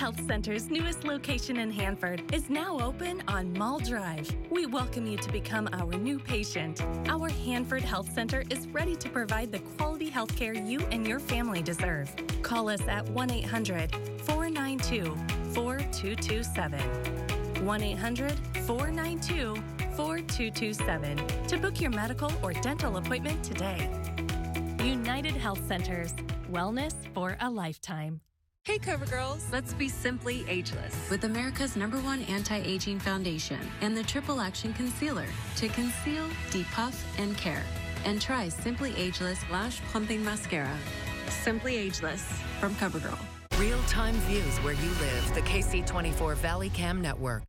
Health Center's newest location in Hanford is now open on Mall Drive. We welcome you to become our new patient. Our Hanford Health Center is ready to provide the quality health care you and your family deserve. Call us at 1-800-492-4227. 1-800-492-4227 to book your medical or dental appointment today. United Health Centers. Wellness for a lifetime. Hey CoverGirls, let's be simply ageless with America's #1 anti-aging foundation and the Triple Action Concealer to conceal, depuff, and care. And try Simply Ageless Lash Plumping Mascara. Simply Ageless from CoverGirl. Real-time views where you live. The KC24 Valley Cam Network.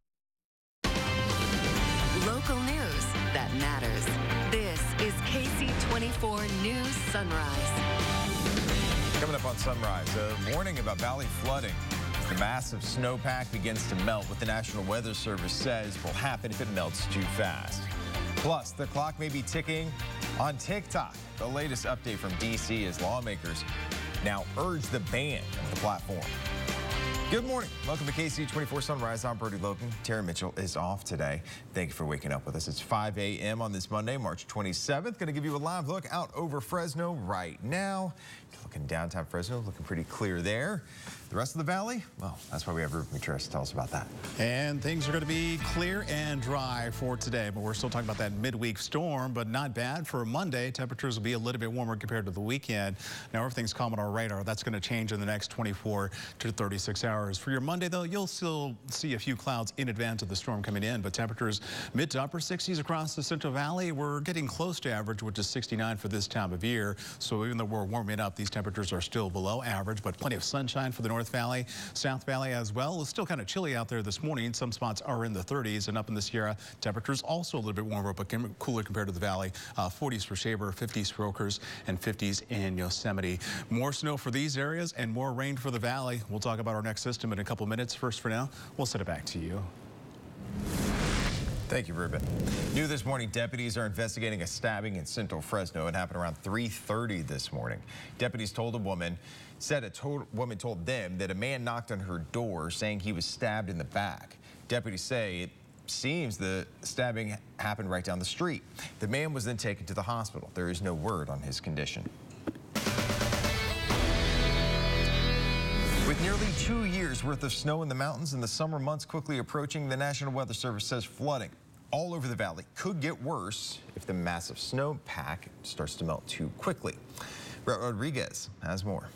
Local news that matters. This is KC24 News Sunrise. Coming up on Sunrise, a warning about valley flooding. The massive snowpack begins to melt. What the National Weather Service says will happen if it melts too fast. Plus, the clock may be ticking on TikTok. The latest update from D.C. as lawmakers now urge the ban of the platform. Good morning. Welcome to KC24 Sunrise. I'm Brody Logan. Tara Mitchell is off today. Thank you for waking up with us. It's 5 a.m. on this Monday, March 27th. Going to give you a live look out over Fresno right now. Looking downtown Fresno, looking pretty clear there. The rest of the valley, well, that's why we have Ruben Gutierrez to tell us about that. And things are going to be clear and dry for today, but we're still talking about that midweek storm, but not bad for Monday. Temperatures will be a little bit warmer compared to the weekend. Now, everything's calm on our radar. That's going to change in the next 24 to 36 hours. For your Monday, though, you'll still see a few clouds in advance of the storm coming in, but temperatures mid to upper 60s across the Central Valley. We're getting close to average, which is 69 for this time of year. So even though we're warming up, these temperatures are still below average, but plenty of sunshine for the North Valley, South Valley as well. It's still kind of chilly out there this morning. Some spots are in the 30s, and up in the Sierra, temperatures also a little bit warmer, but cooler compared to the valley. 40s for Shaver, 50s for Oakers, and 50s in Yosemite. More snow for these areas and more rain for the valley. We'll talk about our next system in a couple minutes. First, for now, we'll send it back to you. Thank you, Ruben. New this morning, deputies are investigating a stabbing in Central Fresno. It happened around 3:30 this morning. Deputies told a woman, woman told them that a man knocked on her door saying he was stabbed in the back. Deputies say it seems the stabbing happened right down the street. The man was then taken to the hospital. There is no word on his condition. With nearly 2 years worth of snow in the mountains and the summer months quickly approaching, the National Weather Service says flooding all over the valley could get worse if the massive snowpack starts to melt too quickly. Brett Rodriguez has more.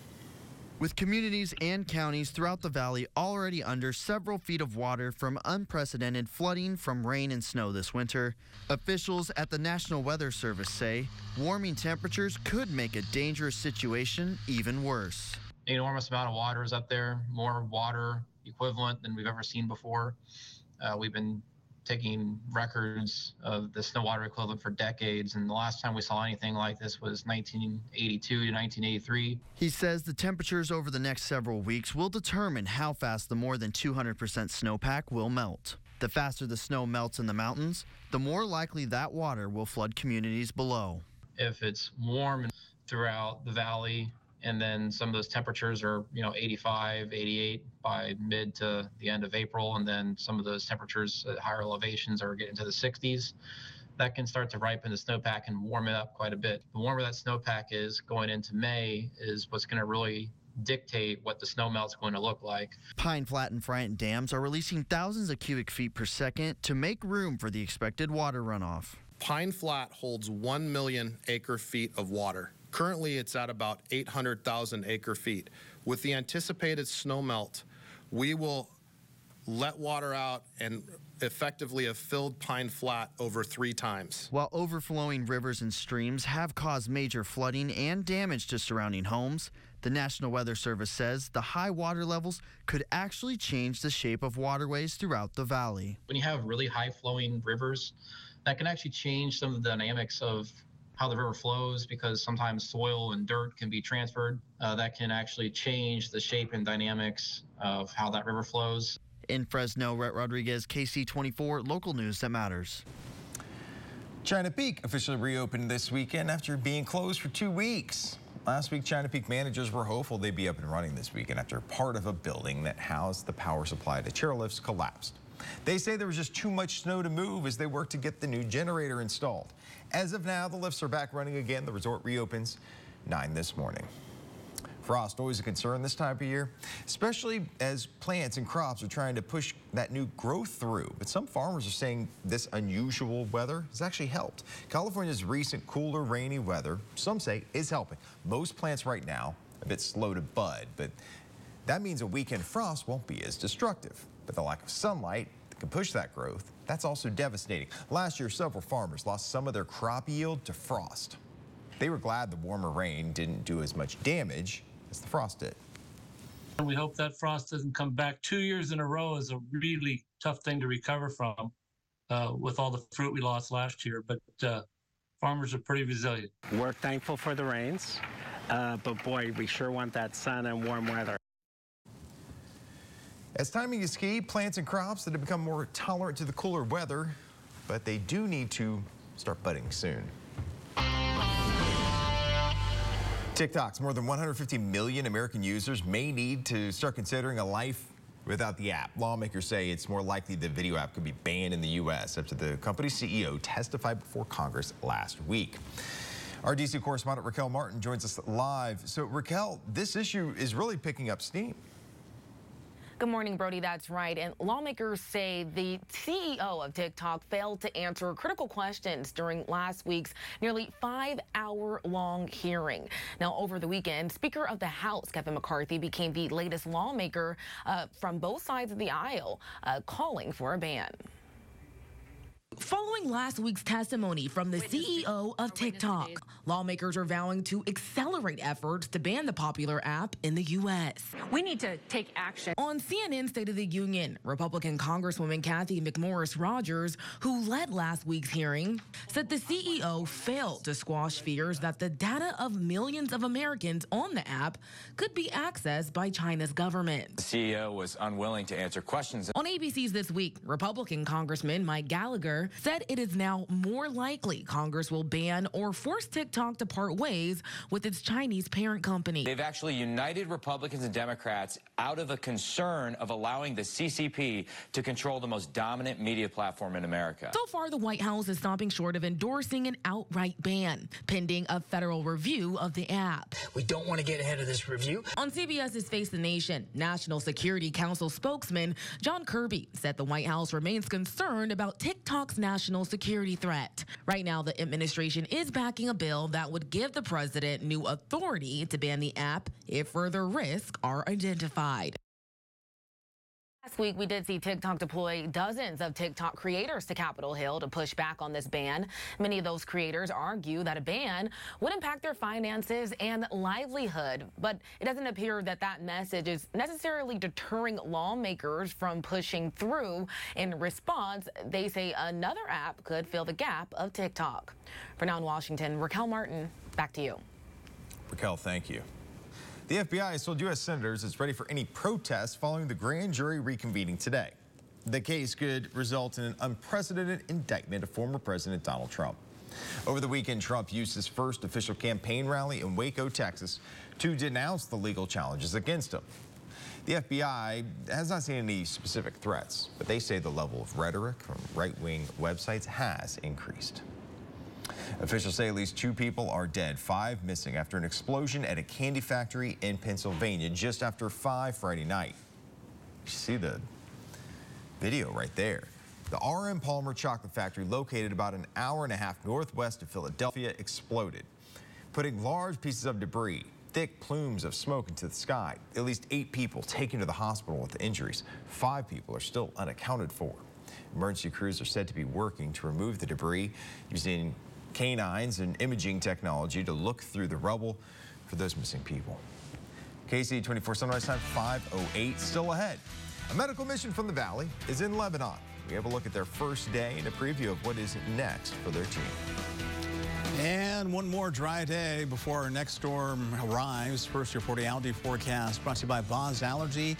With communities and counties throughout the valley already under several feet of water from unprecedented flooding from rain and snow this winter, officials at the National Weather Service say warming temperatures could make a dangerous situation even worse. An enormous amount of water is up there, more water equivalent than we've ever seen before. We've been taking records of the snow water equivalent for decades, and the last time we saw anything like this was 1982 to 1983. He says the temperatures over the next several weeks will determine how fast the more than 200% snowpack will melt. The faster the snow melts in the mountains, the more likely that water will flood communities below. If it's warm throughout the valley, and then some of those temperatures are, 85, 88 by mid to the end of April, and then some of those temperatures at higher elevations are getting to the 60s. That can start to ripen the snowpack and warm it up quite a bit. The warmer that snowpack is going into May is what's going to really dictate what the snow melt's going to look like. Pine Flat and Friant dams are releasing thousands of cubic feet per second to make room for the expected water runoff. Pine Flat holds 1 million acre feet of water. Currently, it's at about 800,000 acre feet. With the anticipated snow melt, we will let water out and effectively have filled Pine Flat over 3 times. While overflowing rivers and streams have caused major flooding and damage to surrounding homes, the National Weather Service says the high water levels could actually change the shape of waterways throughout the valley. When you have really high flowing rivers, that can actually change some of the dynamics of how the river flows, because sometimes soil and dirt can be transferred. That can actually change the shape and dynamics of how that river flows. In Fresno, Brett Rodriguez, KC24, local news that matters. China Peak officially reopened this weekend after being closed for 2 weeks. Last week, China Peak managers were hopeful they'd be up and running this weekend after part of a building that housed the power supply to chairlifts collapsed. They say there was just too much snow to move as they worked to get the new generator installed. As of now, the lifts are back running again. The resort reopens 9 this morning. Frost, always a concern this time of year, especially as plants and crops are trying to push that new growth through. But some farmers are saying this unusual weather has actually helped. California's recent cooler, rainy weather, some say, is helping. Most plants right now a bit slow to bud, but that means a weekend frost won't be as destructive. But the lack of sunlight that can push that growth, that's also devastating. Last year, several farmers lost some of their crop yield to frost. They were glad the warmer rain didn't do as much damage as the frost did. We hope that frost doesn't come back. 2 years in a row is a really tough thing to recover from with all the fruit we lost last year, but farmers are pretty resilient. We're thankful for the rains, but boy, we sure want that sun and warm weather. As timing is key, plants and crops that have become more tolerant to the cooler weather, but they do need to start budding soon. TikTok's more than 150 million American users may need to start considering a life without the app. Lawmakers say it's more likely the video app could be banned in the U.S. after the company's CEO testified before Congress last week. Our D.C. correspondent Raquel Martin joins us live. So Raquel, this issue is really picking up steam. Good morning, Brody. That's right. And lawmakers say the CEO of TikTok failed to answer critical questions during last week's nearly 5-hour-long hearing. Now, over the weekend, Speaker of the House Kevin McCarthy became the latest lawmaker from both sides of the aisle calling for a ban. Following last week's testimony from the CEO of TikTok, lawmakers are vowing to accelerate efforts to ban the popular app in the U.S. We need to take action. On CNN State of the Union, Republican Congresswoman Kathy McMorris Rogers, who led last week's hearing, said the CEO failed to squash fears that the data of millions of Americans on the app could be accessed by China's government. The CEO was unwilling to answer questions. On ABC's This Week, Republican Congressman Mike Gallagher said it is now more likely Congress will ban or force TikTok to part ways with its Chinese parent company. They've actually united Republicans and Democrats out of a concern of allowing the CCP to control the most dominant media platform in America. So far, the White House is stopping short of endorsing an outright ban, pending a federal review of the app. We don't want to get ahead of this review. On CBS's Face the Nation, National Security Council spokesman John Kirby said the White House remains concerned about TikTok's national security threat. Right now, the administration is backing a bill that would give the president new authority to ban the app if further risks are identified. Last week, we did see TikTok deploy dozens of TikTok creators to Capitol Hill to push back on this ban. Many of those creators argue that a ban would impact their finances and livelihood, but it doesn't appear that that message is necessarily deterring lawmakers from pushing through. In response, they say another app could fill the gap of TikTok. For now in Washington, Raquel Martin, back to you. Raquel, thank you. The FBI has told U.S. senators it's ready for any protests following the grand jury reconvening today. The case could result in an unprecedented indictment of former President Donald Trump. Over the weekend, Trump used his first official campaign rally in Waco, Texas, to denounce the legal challenges against him. The FBI has not seen any specific threats, but they say the level of rhetoric from right-wing websites has increased. Officials say at least 2 people are dead, 5 missing after an explosion at a candy factory in Pennsylvania just after 5 Friday night. You see the video right there. The R.M. Palmer chocolate factory, located about an hour-and-a-half northwest of Philadelphia, exploded, putting large pieces of debris, thick plumes of smoke into the sky. At least 8 people taken to the hospital with injuries. 5 people are still unaccounted for. Emergency crews are said to be working to remove the debris using canines and imaging technology to look through the rubble for those missing people. Ksee 24 Sunrise Time 5:08 still ahead. A medical mission from the Valley is in Lebanon. We have a look at their first day and a preview of what is next for their team. And one more dry day before our next storm arrives. First, your 40-hour forecast brought to you by Boz Allergy.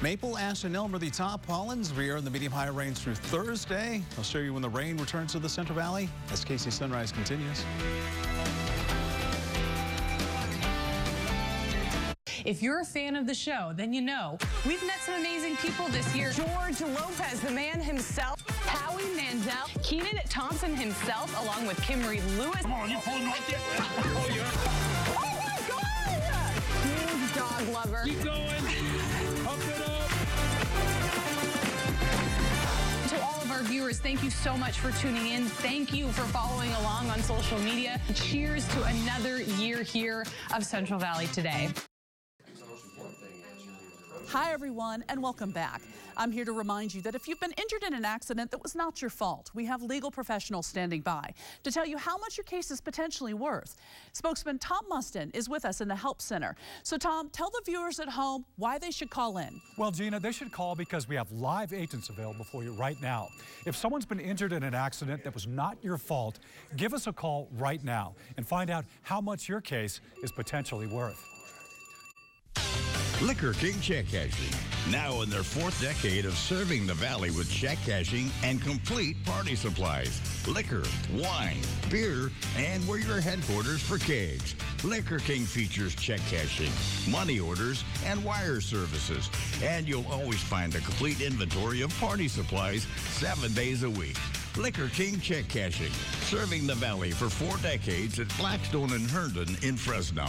Maple, ash, and elm are the top pollens. We are in the medium-high range through Thursday. I'll show you when the rain returns to the Central Valley as Ksee Sunrise continues. If you're a fan of the show, then you know we've met some amazing people this year. George Lopez, the man himself, Howie Mandel, Kenan Thompson himself, along with Kimberly Lewis. Come on, you pulling right there. Oh, yeah. Oh, my God! Huge dog lover. Keep going. Pump it up. To all of our viewers, thank you so much for tuning in. Thank you for following along on social media. Cheers to another year here of Central Valley Today. Hi, everyone, and welcome back. I'm here to remind you that if you've been injured in an accident that was not your fault, we have legal professionals standing by to tell you how much your case is potentially worth. Spokesman Tom Mustin is with us in the Help Center. So, Tom, tell the viewers at home why they should call in. Well, Gina, they should call because we have live agents available for you right now. If someone's been injured in an accident that was not your fault, give us a call right now and find out how much your case is potentially worth. Liquor King Check Cashing, now in their 4th decade of serving the Valley with check cashing and complete party supplies. Liquor, wine, beer, and we're your headquarters for kegs. Liquor King features check cashing, money orders, and wire services. And you'll always find a complete inventory of party supplies 7 days a week. Liquor King Check Cashing, serving the Valley for 4 decades at Blackstone and Herndon in Fresno.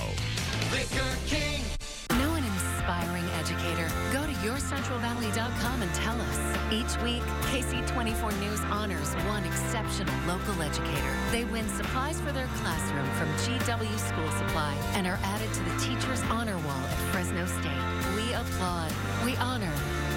Liquor King. Know an inspiring educator? Go to yourcentralvalley.com and tell us. Each week, KC24 News honors one exceptional local educator. They win supplies for their classroom from GW School Supply and are added to the Teacher's Honor Wall at Fresno State. We applaud, we honor,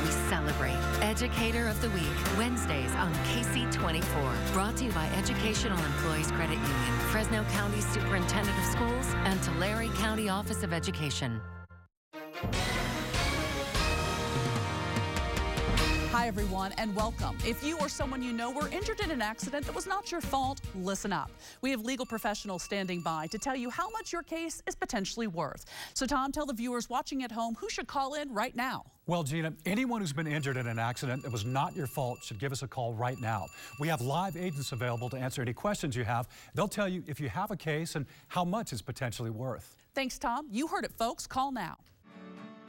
we celebrate. Educator of the Week, Wednesdays on KC24. Brought to you by Educational Employees Credit Union, Fresno County Superintendent of Schools, and Tulare County Office of Education. Hi, everyone, and welcome. If you or someone you know were injured in an accident that was not your fault, listen up. We have legal professionals standing by to tell you how much your case is potentially worth. So, Tom, tell the viewers watching at home who should call in right now. Well, Gina, anyone who's been injured in an accident that was not your fault should give us a call right now. We have live agents available to answer any questions you have. They'll tell you if you have a case and how much it's potentially worth. Thanks, Tom. You heard it, folks. Call now.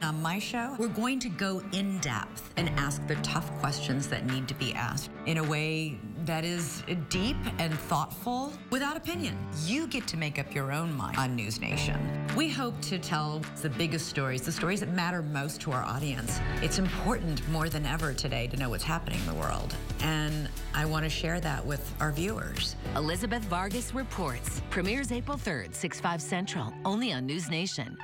On my show, we're going to go in depth and ask the tough questions that need to be asked in a way that is deep and thoughtful without opinion. You get to make up your own mind on News Nation. We hope to tell the biggest stories, the stories that matter most to our audience. It's important more than ever today to know what's happening in the world. And I want to share that with our viewers. Elizabeth Vargas Reports. Premieres April 3rd, 6/5 Central, only on News Nation.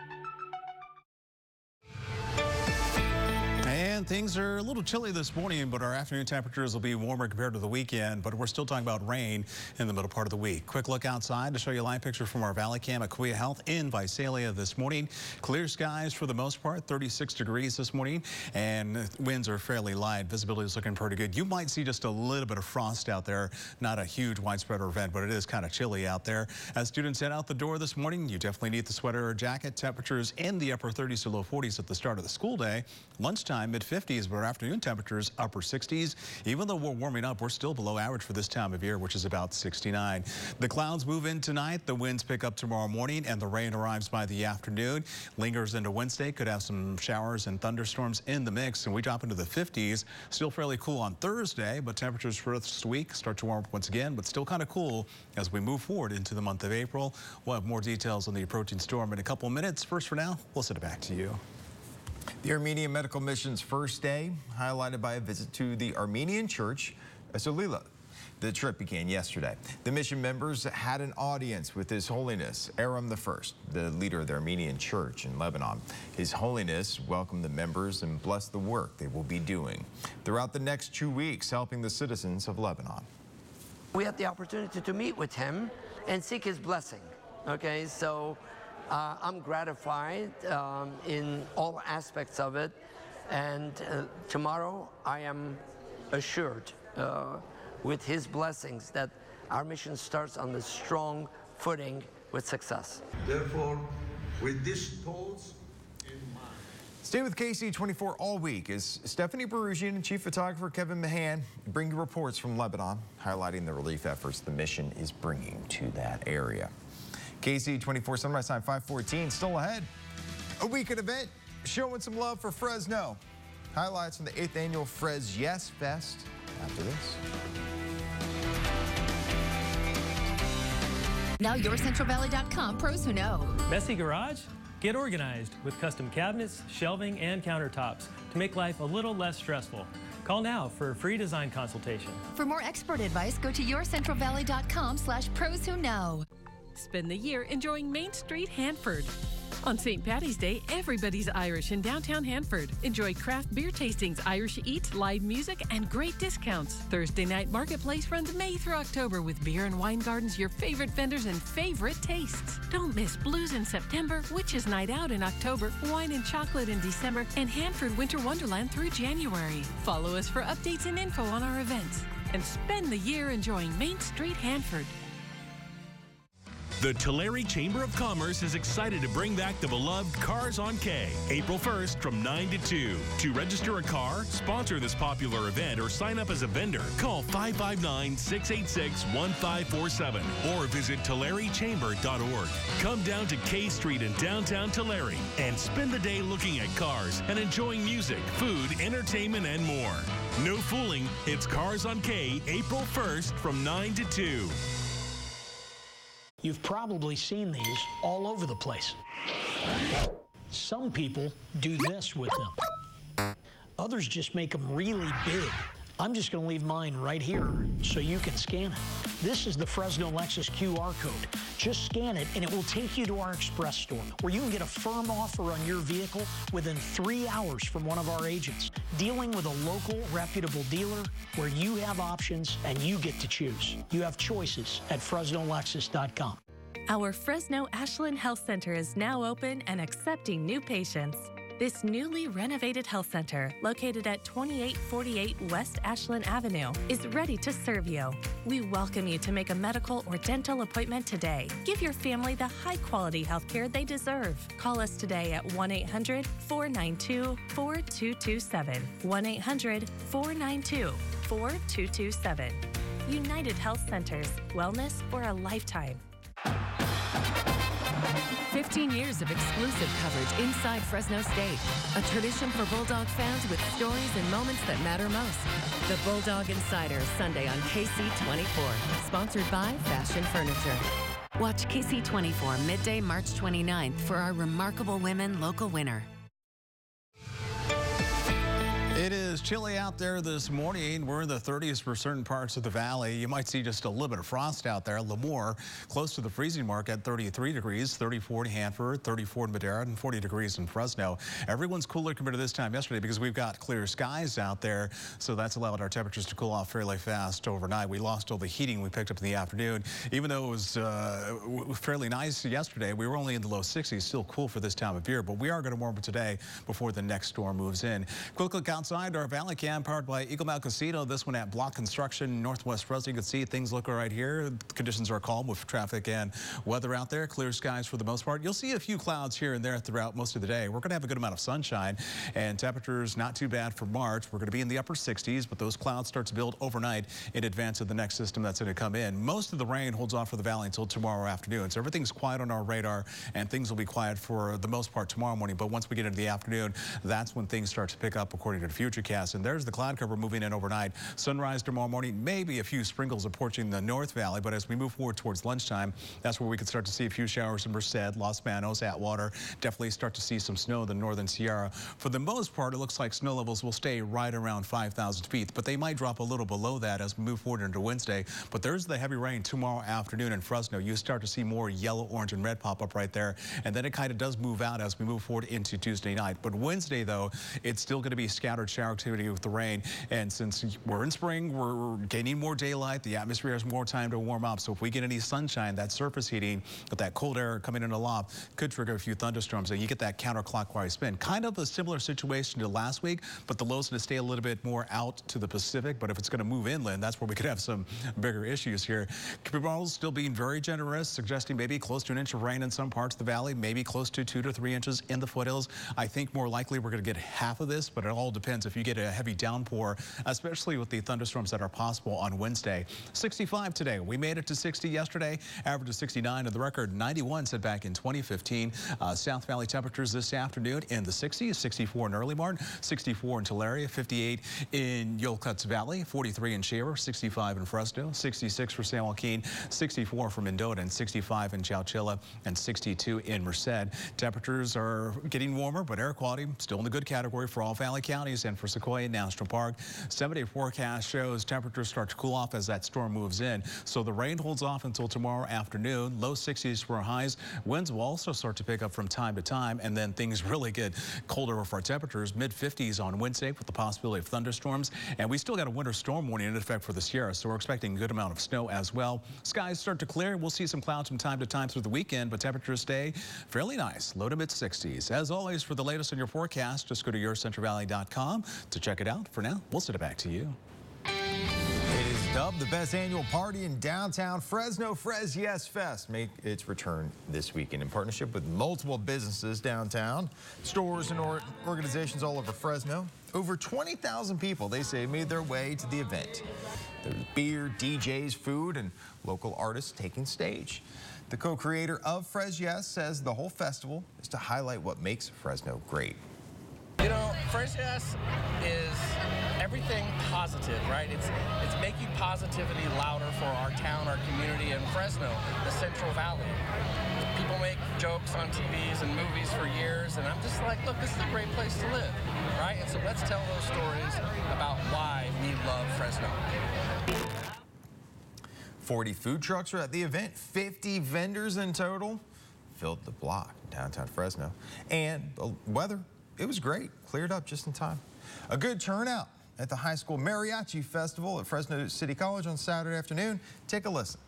And things are a little chilly this morning, but our afternoon temperatures will be warmer compared to the weekend, but we're still talking about rain in the middle part of the week. Quick look outside to show you a live picture from our Valley Cam at Kauai Health in Visalia this morning. Clear skies for the most part, 36 degrees this morning, and winds are fairly light. Visibility is looking pretty good. You might see just a little bit of frost out there, not a huge widespread event, but it is kind of chilly out there. As students head out the door this morning, you definitely need the sweater or jacket. Temperatures in the upper 30s to low 40s at the start of the school day. Lunchtime, mid-50s, but our afternoon temperatures upper 60s. Even though we're warming up, we're still below average for this time of year, which is about 69. The clouds move in tonight. The winds pick up tomorrow morning, and the rain arrives by the afternoon. Lingers into Wednesday. Could have some showers and thunderstorms in the mix, and we drop into the 50s. Still fairly cool on Thursday, but temperatures for this week start to warm up once again, but still kind of cool as we move forward into the month of April. We'll have more details on the approaching storm in a couple of minutes. First, for now, we'll send it back to you. The Armenian Medical Mission's first day, highlighted by a visit to the Armenian church, Solila. The trip began yesterday. The mission members had an audience with His Holiness Aram I, the leader of the Armenian church in Lebanon. His Holiness welcomed the members and blessed the work they will be doing throughout the next 2 weeks, helping the citizens of Lebanon. We had the opportunity to meet with him and seek his blessing. Okay, so I'm gratified in all aspects of it, and tomorrow I am assured with his blessings that our mission starts on the strong footing with success. Therefore, with these thoughts in mind. Stay with KC24 all week as Stephanie Barugian and Chief Photographer Kevin Mahan bring you reports from Lebanon, highlighting the relief efforts the mission is bringing to that area. KC24 Sunrise Time 514 still ahead. A weekend event showing some love for Fresno. Highlights from the 8th annual Fres Yes Fest after this. Now YourCentralValley.com pros who know. Messy garage? Get organized with custom cabinets, shelving, and countertops to make life a little less stressful. Call now for a free design consultation. For more expert advice, go to YourCentralValley.com/pros who know. Spend the year enjoying Main Street, Hanford. On St. Paddy's Day, everybody's Irish in downtown Hanford. Enjoy craft beer tastings, Irish eats, live music, and great discounts. Thursday night marketplace runs May through October with beer and wine gardens, your favorite vendors, and favorite tastes. Don't miss Blues in September, Witches Night Out in October, Wine and Chocolate in December, and Hanford Winter Wonderland through January. Follow us for updates and info on our events. And spend the year enjoying Main Street, Hanford. The Tulare Chamber of Commerce is excited to bring back the beloved Cars on K, April 1st from 9 to 2. To register a car, sponsor this popular event, or sign up as a vendor, call 559-686-1547 or visit TulareChamber.org. Come down to K Street in downtown Tulare and spend the day looking at cars and enjoying music, food, entertainment, and more. No fooling, it's Cars on K, April 1st from 9 to 2. You've probably seen these all over the place. Some people do this with them. Others just make them really big. I'm just going to leave mine right here so you can scan it. This is the Fresno Lexus QR code. Just scan it and it will take you to our express store where you can get a firm offer on your vehicle within 3 hours from one of our agents. Dealing with a local, reputable dealer where you have options and you get to choose. You have choices at FresnoLexus.com. Our Fresno Ashland Health Center is now open and accepting new patients. This newly renovated health center, located at 2848 West Ashland Avenue, is ready to serve you. We welcome you to make a medical or dental appointment today. Give your family the high-quality health care they deserve. Call us today at 1-800-492-4227. 1-800-492-4227. United Health Centers. Wellness for a lifetime. 15 years of exclusive coverage inside Fresno State. A tradition for Bulldog fans with stories and moments that matter most. The Bulldog Insider, Sunday on KC24. Sponsored by Fashion Furniture. Watch KC24 midday March 29th for our Remarkable Women local winner. It is chilly out there this morning. We're in the 30s for certain parts of the valley. You might see just a little bit of frost out there. Lemoore, close to the freezing mark at 33 degrees, 34 in Hanford, 34 in Madera, and 40 degrees in Fresno. Everyone's cooler compared to this time yesterday because we've got clear skies out there, so that's allowed our temperatures to cool off fairly fast overnight. We lost all the heating we picked up in the afternoon. Even though it was fairly nice yesterday, we were only in the low 60s, still cool for this time of year, but we are going to warm up today before the next storm moves in. Quick look outside our valley cam powered by Eagle Mount Casino. This one at Block Construction, Northwest Fresno. You can see things look right here. Conditions are calm with traffic and weather out there. Clear skies for the most part. You'll see a few clouds here and there throughout most of the day. We're going to have a good amount of sunshine and temperatures not too bad for March. We're going to be in the upper 60s, but those clouds start to build overnight in advance of the next system that's going to come in. Most of the rain holds off for the valley until tomorrow afternoon. So everything's quiet on our radar and things will be quiet for the most part tomorrow morning. But once we get into the afternoon, that's when things start to pick up according to the Futurecast. And there's the cloud cover moving in overnight. Sunrise tomorrow morning, maybe a few sprinkles approaching the North Valley, but as we move forward towards lunchtime, that's where we could start to see a few showers in Merced, Los Manos, Atwater. Definitely start to see some snow in the northern Sierra. For the most part, it looks like snow levels will stay right around 5,000 feet, but they might drop a little below that as we move forward into Wednesday. But there's the heavy rain tomorrow afternoon in Fresno. You start to see more yellow, orange, and red pop up right there, and then it kind of does move out as we move forward into Tuesday night. But Wednesday, though, it's still going to be scattered shower activity with the rain. And since we're in spring, we're gaining more daylight. The atmosphere has more time to warm up. So if we get any sunshine, that surface heating with that cold air coming in aloft could trigger a few thunderstorms. And you get that counterclockwise spin. Kind of a similar situation to last week, but the low's going to stay a little bit more out to the Pacific. But if it's going to move inland, that's where we could have some bigger issues here. Models still being very generous, suggesting maybe close to an inch of rain in some parts of the valley, maybe close to 2 to 3 inches in the foothills. I think more likely we're going to get half of this, but it all depends winds if you get a heavy downpour, especially with the thunderstorms that are possible on Wednesday. 65 today. We made it to 60 yesterday, average of 69, and the record 91 set back in 2015. South Valley temperatures this afternoon in the 60s, 64 in Early Martin, 64 in Tulare, 58 in Yolcuts Valley, 43 in Shaver, 65 in Fresno, 66 for San Joaquin, 64 for Mendota, and 65 in Chowchilla, and 62 in Merced. Temperatures are getting warmer, but air quality still in the good category for all Valley counties and for Sequoia National Park. 7-day forecast shows temperatures start to cool off as that storm moves in. So the rain holds off until tomorrow afternoon. Low 60s for highs. Winds will also start to pick up from time to time, and then things really get colder for our temperatures. Mid-50s on Wednesday with the possibility of thunderstorms. And we still got a winter storm warning in effect for the Sierra, so we're expecting a good amount of snow as well. Skies start to clear. We'll see some clouds from time to time through the weekend, but temperatures stay fairly nice, low to mid-60s. As always, for the latest on your forecast, just go to yourcentralvalley.com to check it out. For now, we'll send it back to you. It is dubbed the best annual party in downtown Fresno. Frez Yes Fest made its return this weekend in partnership with multiple businesses downtown, stores and organizations all over Fresno. Over 20,000 people, they say, made their way to the event. There's beer, DJs, food, and local artists taking stage. The co-creator of Frez Yes says the whole festival is to highlight what makes Fresno great. You know, Frez Yes is everything positive, right? It's making positivity louder for our town, our community, and Fresno, the Central Valley. People make jokes on TVs and movies for years, and I'm just like, look, this is a great place to live, right? And so let's tell those stories about why we love Fresno. 40 food trucks are at the event, 50 vendors in total. Filled the block in downtown Fresno. And the weather, it was great, cleared up just in time. A good turnout at the high school mariachi festival at Fresno City College on Saturday afternoon. Take a listen.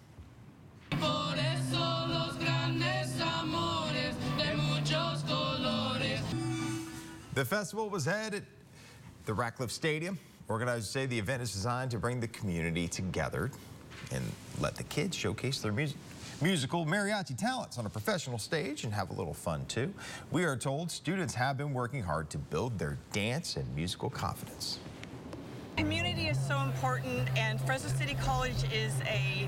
The festival was held at the Ratcliffe Stadium. Organizers say the event is designed to bring the community together and let the kids showcase their musical mariachi talents on a professional stage and have a little fun too. We are told students have been working hard to build their dance and musical confidence. Community is so important, and Fresno City College is a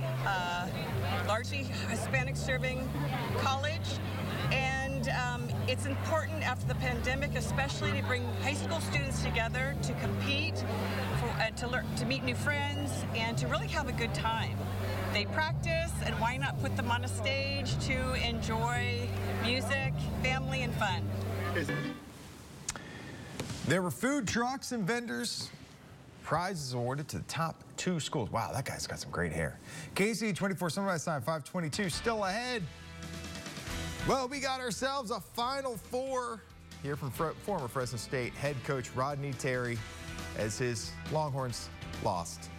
largely Hispanic-serving college, and it's important after the pandemic, especially to bring high school students together to compete, to meet new friends, and to really have a good time. They practice, and why not put them on a stage to enjoy music, family, and fun. There were food trucks and vendors. Prizes awarded to the top 2 schools. Wow, that guy's got some great hair. Ksee 24 Sunrise Time 522 still ahead. Well, we got ourselves a Final Four here from former Fresno State head coach Rodney Terry as his Longhorns lost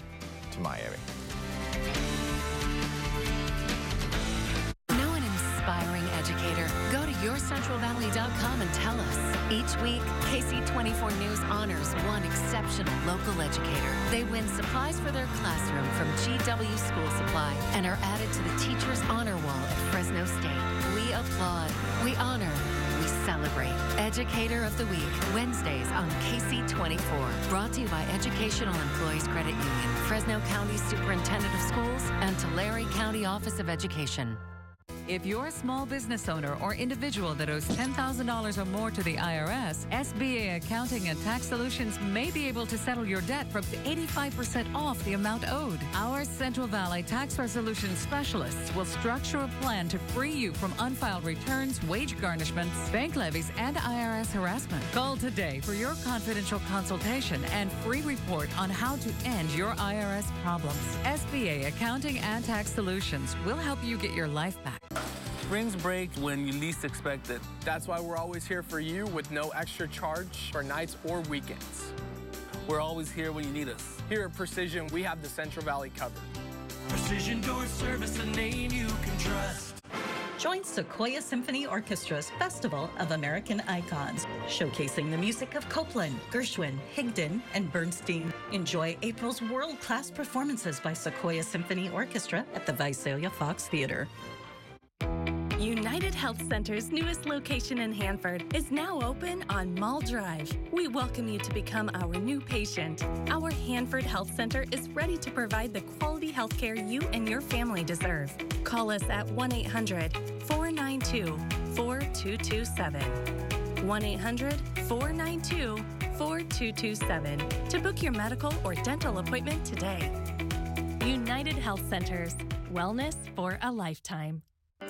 to Miami. Know an inspiring educator? Go to yourcentralvalley.com and tell us. Each week, KC24 News honors one exceptional local educator. They win supplies for their classroom from GW School Supply and are added to the Teacher's Honor Wall at Fresno State. We applaud, we honor, we celebrate. Educator of the Week, Wednesdays on KC24. Brought to you by Educational Employees Credit Union, Fresno County Superintendent of Schools, and Tulare County Office of Education. If you're a small business owner or individual that owes $10,000 or more to the IRS, SBA Accounting and Tax Solutions may be able to settle your debt for up to 85% off the amount owed. Our Central Valley Tax Resolution Specialists will structure a plan to free you from unfiled returns, wage garnishments, bank levies, and IRS harassment. Call today for your confidential consultation and free report on how to end your IRS problems. SBA Accounting and Tax Solutions will help you get your life back. Spring's break when you least expect it. That's why we're always here for you with no extra charge for nights or weekends. We're always here when you need us. Here at Precision, we have the Central Valley covered. Precision Door Service, a name you can trust. Join Sequoia Symphony Orchestra's Festival of American Icons, showcasing the music of Copland, Gershwin, Higdon, and Bernstein. Enjoy April's world-class performances by Sequoia Symphony Orchestra at the Visalia Fox Theater. United United Health Center's newest location in Hanford is now open on Mall Drive. We welcome you to become our new patient. Our Hanford Health Center is ready to provide the quality health care you and your family deserve. Call us at 1-800-492-4227. 1-800-492-4227 to book your medical or dental appointment today. United Health Centers. Wellness for a lifetime.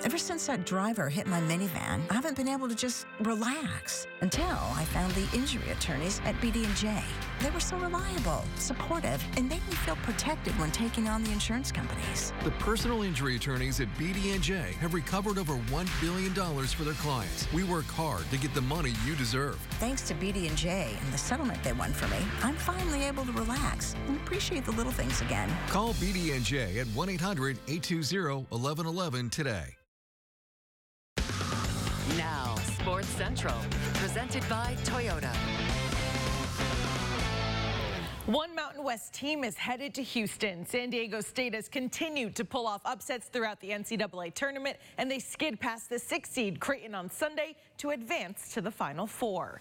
Ever since that driver hit my minivan, I haven't been able to just relax until I found the injury attorneys at BD&J. They were so reliable, supportive, and made me feel protected when taking on the insurance companies. The personal injury attorneys at BD&J have recovered over $1 billion for their clients. We work hard to get the money you deserve. Thanks to BD&J and the settlement they won for me, I'm finally able to relax and appreciate the little things again. Call BD&J at 1-800-820-1111 today. Now, Sports Central, presented by Toyota. One Mountain West team is headed to Houston. San Diego State has continued to pull off upsets throughout the NCAA tournament, and they skid past the 6th seed Creighton on Sunday to advance to the Final Four.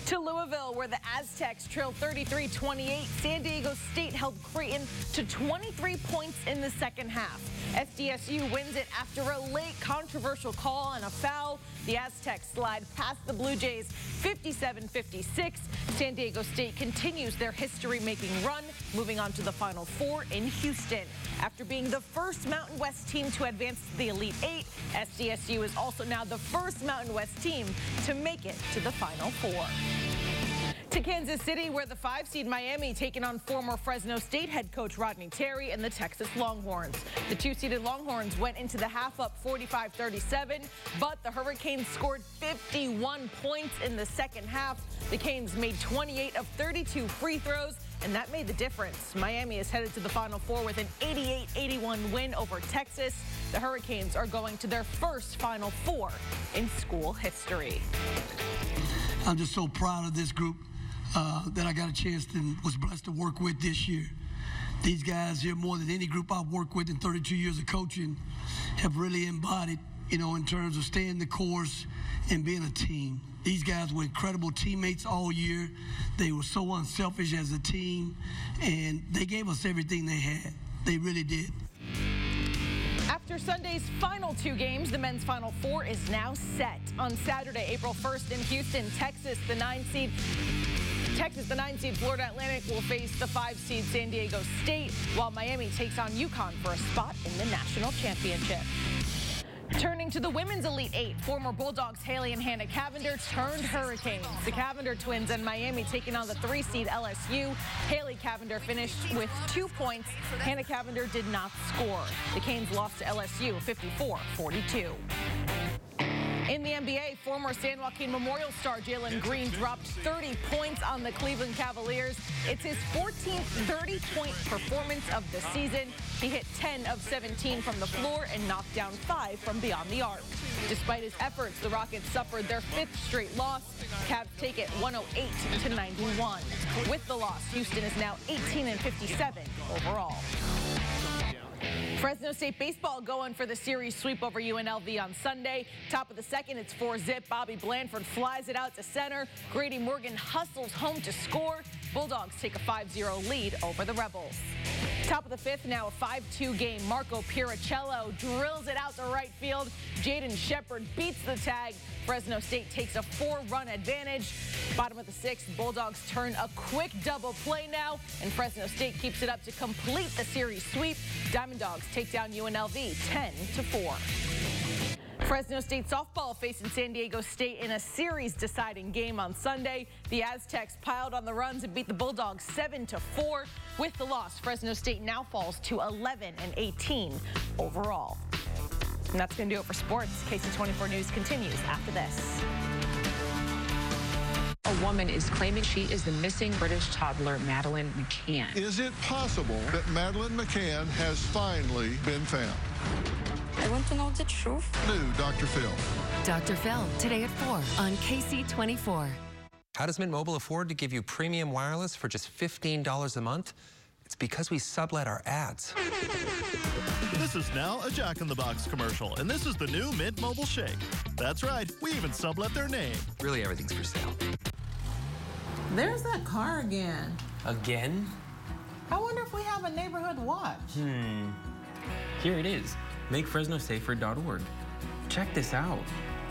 To Louisville, where the Aztecs trailed 33-28, San Diego State held Creighton to 23 points in the second half. SDSU wins it after a late controversial call and a foul. The Aztecs slide past the Blue Jays 57-56. San Diego State continues their history-making run, moving on to the Final Four in Houston. After being the first Mountain West team to advance to the Elite Eight, SDSU is also now the first Mountain West team to make it to the Final Four. To Kansas City, where the 5-seed Miami taking on former Fresno State head coach Rodney Terry and the Texas Longhorns. The 2-seeded Longhorns went into the half up 45-37, but the Hurricanes scored 51 points in the second half. The Canes made 28 of 32 free throws, and that made the difference. Miami is headed to the Final Four with an 88-81 win over Texas. The Hurricanes are going to their first Final Four in school history. I'm just so proud of this group that I got a chance and was blessed to work with this year. These guys here, more than any group I've worked with in 32 years of coaching, have really embodied, in terms of staying the course and being a team. These guys were incredible teammates all year. They were so unselfish as a team, and they gave us everything they had. They really did. After Sunday's final 2 games, the men's Final Four is now set. On Saturday, April 1st in Houston, Texas, the 9-seed Florida Atlantic will face the 5-seed San Diego State, while Miami takes on UConn for a spot in the national championship. Turning to the women's Elite Eight, former Bulldogs Haley and Hannah Cavender turned Hurricanes. The Cavender twins and Miami taking on the 3-seed LSU. Haley Cavender finished with 2 points. Hannah Cavender did not score. The Canes lost to LSU 54-42. In the NBA, former San Joaquin Memorial star Jalen Green dropped 30 points on the Cleveland Cavaliers. It's his 14th 30-point performance of the season. He hit 10 of 17 from the floor and knocked down 5 from beyond the arc. Despite his efforts, the Rockets suffered their 5th straight loss. Cavs take it 108-91. With the loss, Houston is now 18-57 overall. Fresno State baseball going for the series sweep over UNLV on Sunday. Top of the second, it's 4-zip. Bobby Blandford flies it out to center. Grady Morgan hustles home to score. Bulldogs take a 5-0 lead over the Rebels. Top of the 5th, now a 5-2 game. Marco Piricello drills it out to right field. Jaden Shepard beats the tag. Fresno State takes a 4-run advantage. Bottom of the 6th, Bulldogs turn a quick double play now, and Fresno State keeps it up to complete the series sweep. Diamond Dogs take down UNLV 10-4. Fresno State softball facing San Diego State in a series-deciding game on Sunday. The Aztecs piled on the runs and beat the Bulldogs 7-4. With the loss, Fresno State now falls to 11-18 overall. And that's going to do it for sports. KC24 News continues after this. A woman is claiming she is the missing British toddler, Madeleine McCann. Is it possible that Madeleine McCann has finally been found? I want to know the truth. New Dr. Phil. Dr. Phil, today at 4 on KC24. How does Mint Mobile afford to give you premium wireless for just $15 a month? It's because we sublet our ads. This is now a Jack in the Box commercial, and this is the new Mint Mobile Shake. That's right, we even sublet their name. Really, everything's for sale. There's that car again. Again? I wonder if we have a neighborhood watch. Here it is, makefresnosafer.org. Check this out.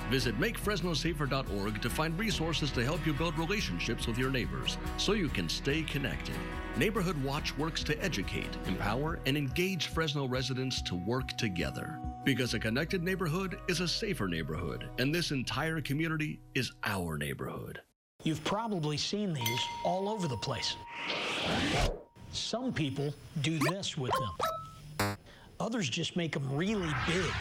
Visit makefresnosafer.org to find resources to help you build relationships with your neighbors so you can stay connected. Neighborhood Watch works to educate, empower, and engage Fresno residents to work together. Because a connected neighborhood is a safer neighborhood, and this entire community is our neighborhood. You've probably seen these all over the place. Some people do this with them. Others just make them really big.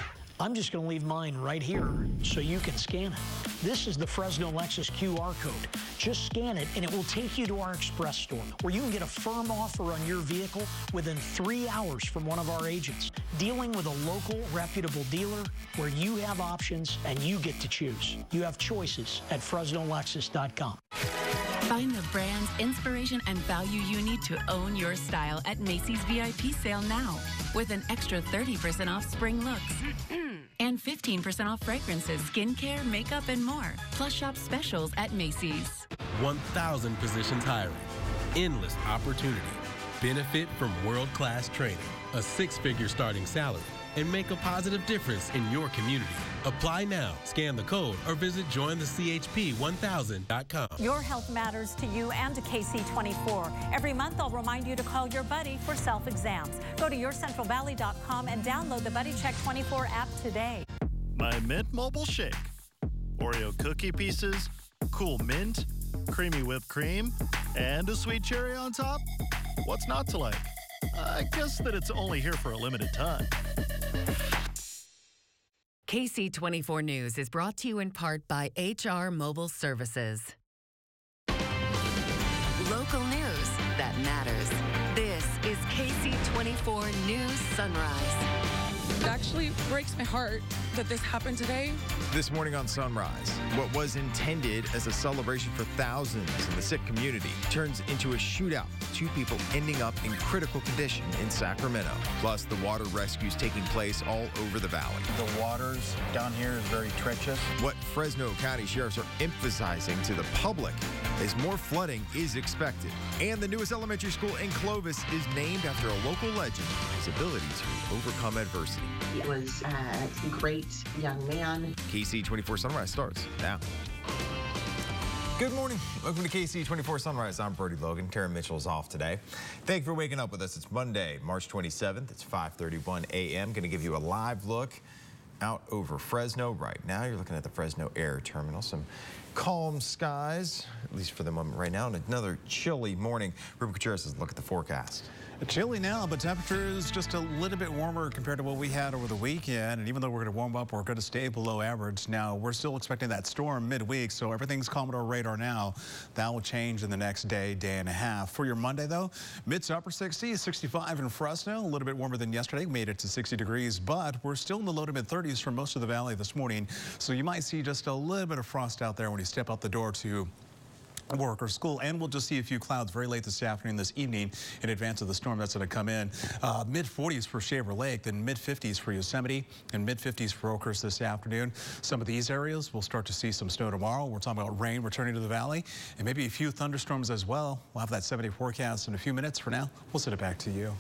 I'm just going to leave mine right here so you can scan it. This is the Fresno Lexus QR code. Just scan it and it will take you to our express store where you can get a firm offer on your vehicle within 3 hours from one of our agents. Dealing with a local, reputable dealer where you have options and you get to choose. You have choices at FresnoLexus.com. Find the brands, inspiration, and value you need to own your style at Macy's VIP sale now with an extra 30% off spring looks and 15% off fragrances, skincare, makeup, and more. Plus shop specials at Macy's. 1,000 positions hiring. Endless opportunity. Benefit from world-class training. A 6-figure starting salary. And make a positive difference in your community. Apply now, scan the code, or visit jointhechp1000.com. Your health matters to you and to KC24. Every month, I'll remind you to call your buddy for self-exams. Go to yourcentralvalley.com and download the Buddy Check 24 app today. My Mint Mobile Shake. Oreo cookie pieces, cool mint, creamy whipped cream, and a sweet cherry on top. What's not to like? I guess that it's only here for a limited time. KC24 News is brought to you in part by HR Mobile Services. Local news that matters. This is KC24 News Sunrise. It actually breaks my heart that this happened today. This morning on Sunrise, what was intended as a celebration for thousands in the Sikh community turns into a shootout, 2 people ending up in critical condition in Sacramento. Plus, the water rescues taking place all over the valley. The waters down here is very treacherous. What Fresno County sheriffs are emphasizing to the public is more flooding is expected. And the newest elementary school in Clovis is named after a local legend, his ability to overcome adversity. He was a great young man. KC24 Sunrise starts now. Good morning. Welcome to KC24 Sunrise. I'm Brody Logan. Karen Mitchell is off today. Thank you for waking up with us. It's Monday, March 27th. It's 5:31 a.m. Going to give you a live look out over Fresno right now. You're looking at the Fresno Air Terminal. Some calm skies, at least for the moment right now, and another chilly morning. Ruben Gutierrez says look at the forecast. Chilly now, but temperatures just a little bit warmer compared to what we had over the weekend. And even though we're going to warm up, we're going to stay below average. Now, we're still expecting that storm midweek, so everything's calm on our radar now. That will change in the next day, day and a half. For your Monday, though, mid to upper 60s, 65 in Fresno, a little bit warmer than yesterday. We made it to 60 degrees, but we're still in the low to mid 30s for most of the valley this morning. So you might see just a little bit of frost out there when you step out the door to work or school, and we'll just see a few clouds very late this afternoon, this evening, in advance of the storm that's going to come in. Mid 40s for Shaver Lake, then mid 50s for Yosemite, and mid 50s for Oakhurst this afternoon. Some of these areas will start to see some snow tomorrow. We're talking about rain returning to the valley, and maybe a few thunderstorms as well. We'll have that 7-day forecast in a few minutes. For now, we'll send it back to you.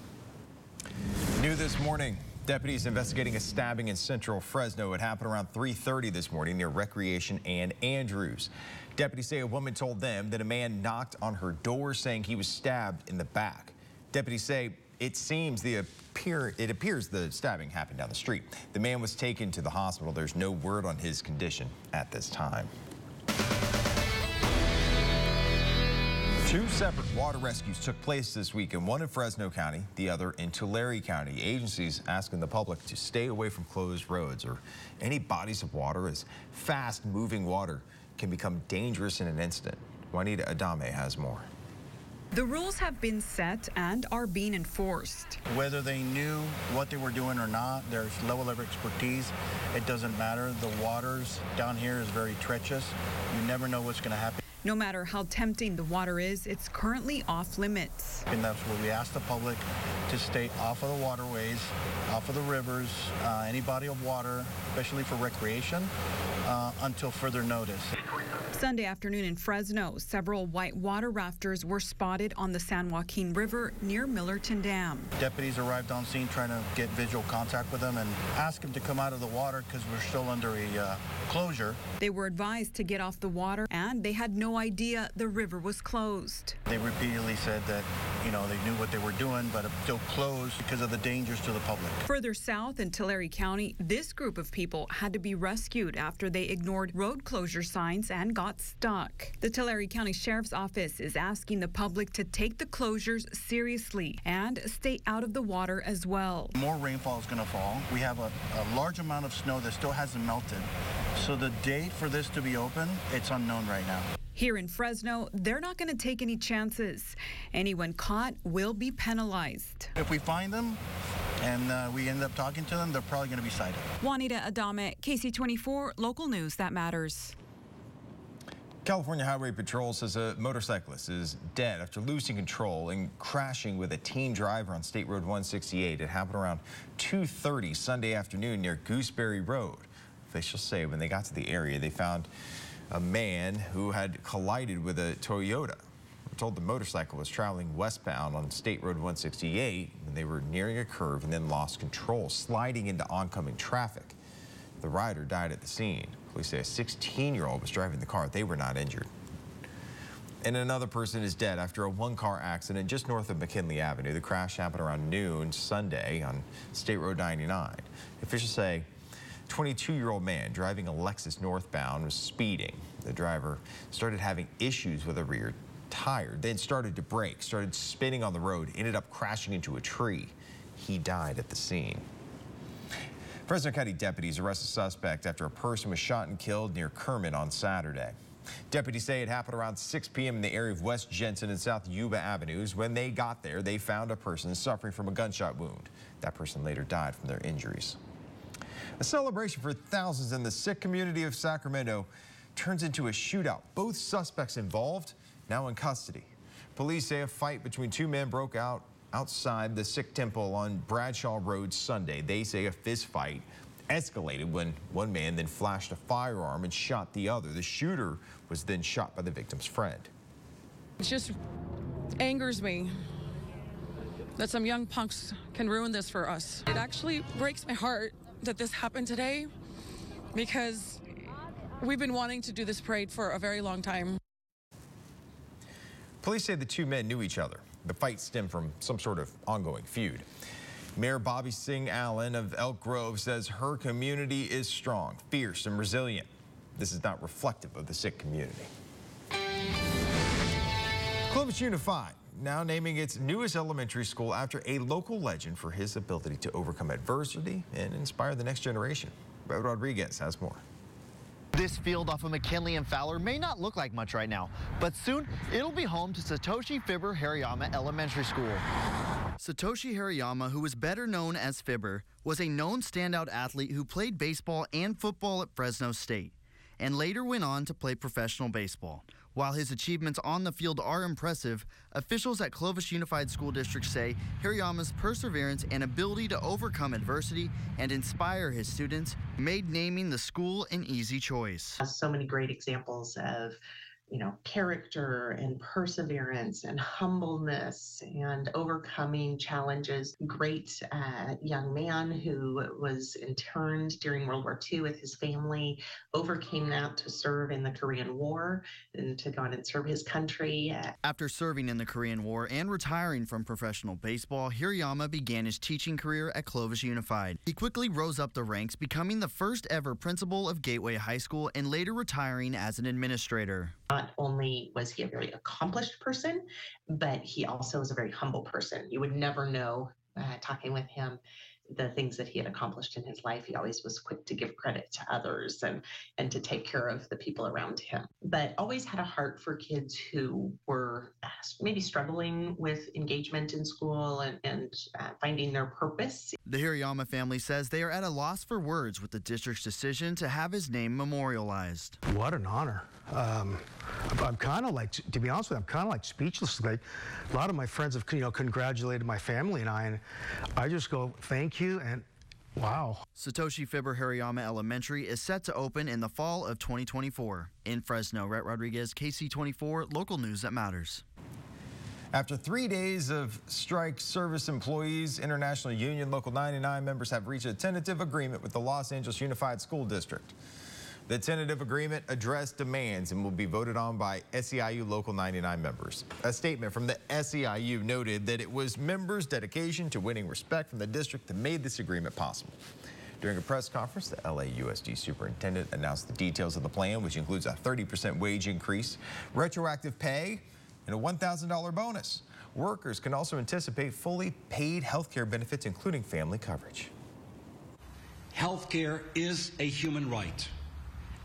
New this morning. Deputies investigating a stabbing in central Fresno. It happened around 3:30 this morning near Recreation and Andrews. Deputies say a woman told them that a man knocked on her door saying he was stabbed in the back. Deputies say it appears the stabbing happened down the street. The man was taken to the hospital. There's no word on his condition at this time. 2 separate water rescues took place this weekend, one in Fresno County, the other in Tulare County. Agencies asking the public to stay away from closed roads or any bodies of water, as fast-moving water can become dangerous in an instant. Juanita Adame has more. The rules have been set and are being enforced. Whether they knew what they were doing or not, their level of expertise, it doesn't matter. The waters down here is very treacherous. You never know what's going to happen. No matter how tempting the water is, it's currently off limits. And that's where we ask the public to stay off of the waterways, off of the rivers, any body of water, especially for recreation, until further notice. Sunday afternoon in Fresno, several white water rafters were spotted on the San Joaquin River near Millerton Dam. Deputies arrived on scene trying to get visual contact with them and ask them to come out of the water because we're still under a closure. They were advised to get off the water, and they had no idea the river was closed. They repeatedly said that, they knew what they were doing, but it's still closed because of the dangers to the public. Further south in Tulare County, this group of people had to be rescued after they ignored road closure signs and got stuck. The Tulare County Sheriff's Office is asking the public to take the closures seriously and stay out of the water as well. More rainfall is going to fall. We have a large amount of snow that still hasn't melted. So the date for this to be open, it's unknown right now. Here in Fresno, they're not going to take any chances. Anyone caught will be penalized. If we find them and we end up talking to them, they're probably going to be cited. Juanita Adame, KC24, local news that matters. California Highway Patrol says a motorcyclist is dead after losing control and crashing with a teen driver on State Road 168. It happened around 2:30 Sunday afternoon near Gooseberry Road. Officials say when they got to the area, they found a man who had collided with a Toyota. We're told the motorcycle was traveling westbound on State Road 168 when they were nearing a curve and then lost control, sliding into oncoming traffic. The rider died at the scene. Police say a 16-year-old was driving the car. They were not injured. And another person is dead after a one-car accident just north of McKinley Avenue. The crash happened around noon Sunday on State Road 99. Officials say 22-year-old man driving a Lexus northbound was speeding. The driver started having issues with a rear tire, then started to brake, started spinning on the road, ended up crashing into a tree. He died at the scene. Fresno County deputies arrest a suspect after a person was shot and killed near Kermit on Saturday. Deputies say it happened around 6 p.m. in the area of West Jensen and South Yuba Avenues. When they got there, they found a person suffering from a gunshot wound. That person later died from their injuries. A celebration for thousands in the Sikh community of Sacramento turns into a shootout. Both suspects involved now in custody. Police say a fight between two men broke out outside the Sikh temple on Bradshaw Road Sunday. They say a fist fight escalated when one man then flashed a firearm and shot the other. The shooter was then shot by the victim's friend. It just angers me that some young punks can ruin this for us. It actually breaks my heart that this happened today because we've been wanting to do this parade for a very long time. Police say the two men knew each other. The fight stemmed from some sort of ongoing feud. Mayor Bobby Singh Allen of Elk Grove says her community is strong, fierce, and resilient. This is not reflective of the Sikh community. Clovis Unified now naming its newest elementary school after a local legend for his ability to overcome adversity and inspire the next generation. Brett Rodriguez has more. This field off of McKinley and Fowler may not look like much right now, but soon it'll be home to Satoshi Fibber Hariyama Elementary School. Satoshi Hariyama, who was better known as Fibber, was a known standout athlete who played baseball and football at Fresno State, and later went on to play professional baseball. While his achievements on the field are impressive, officials at Clovis Unified School District say Hariyama's perseverance and ability to overcome adversity and inspire his students made naming the school an easy choice. So many great examples of character and perseverance and humbleness and overcoming challenges. Great young man who was interned during World War II with his family, overcame that to serve in the Korean War and to go on and serve his country. After serving in the Korean War and retiring from professional baseball, Hariyama began his teaching career at Clovis Unified. He quickly rose up the ranks, becoming the first ever principal of Gateway High School and later retiring as an administrator. Not only was he a very accomplished person, but he also was a very humble person. You would never know, talking with him, the things that he had accomplished in his life. He always was quick to give credit to others and to take care of the people around him, but always had a heart for kids who were maybe struggling with engagement in school and finding their purpose. The Hariyama family says they are at a loss for words with the district's decision to have his name memorialized. What an honor. I'm kind of like, to be honest with you, I'm kind of like speechless. Like, a lot of my friends have, congratulated my family and I just go, thank you, and wow. Satoshi Fibber Hariyama Elementary is set to open in the fall of 2024. In Fresno, Rhett Rodriguez, KC24, local news that matters. After 3 days of strike, Service Employees International Union Local 99 members have reached a tentative agreement with the Los Angeles Unified School District. The tentative agreement addressed demands and will be voted on by SEIU Local 99 members. A statement from the SEIU noted that it was members' dedication to winning respect from the district that made this agreement possible. During a press conference, the LAUSD superintendent announced the details of the plan, which includes a 30% wage increase, retroactive pay, and a $1,000 bonus. Workers can also anticipate fully paid health care benefits, including family coverage. Health care is a human right.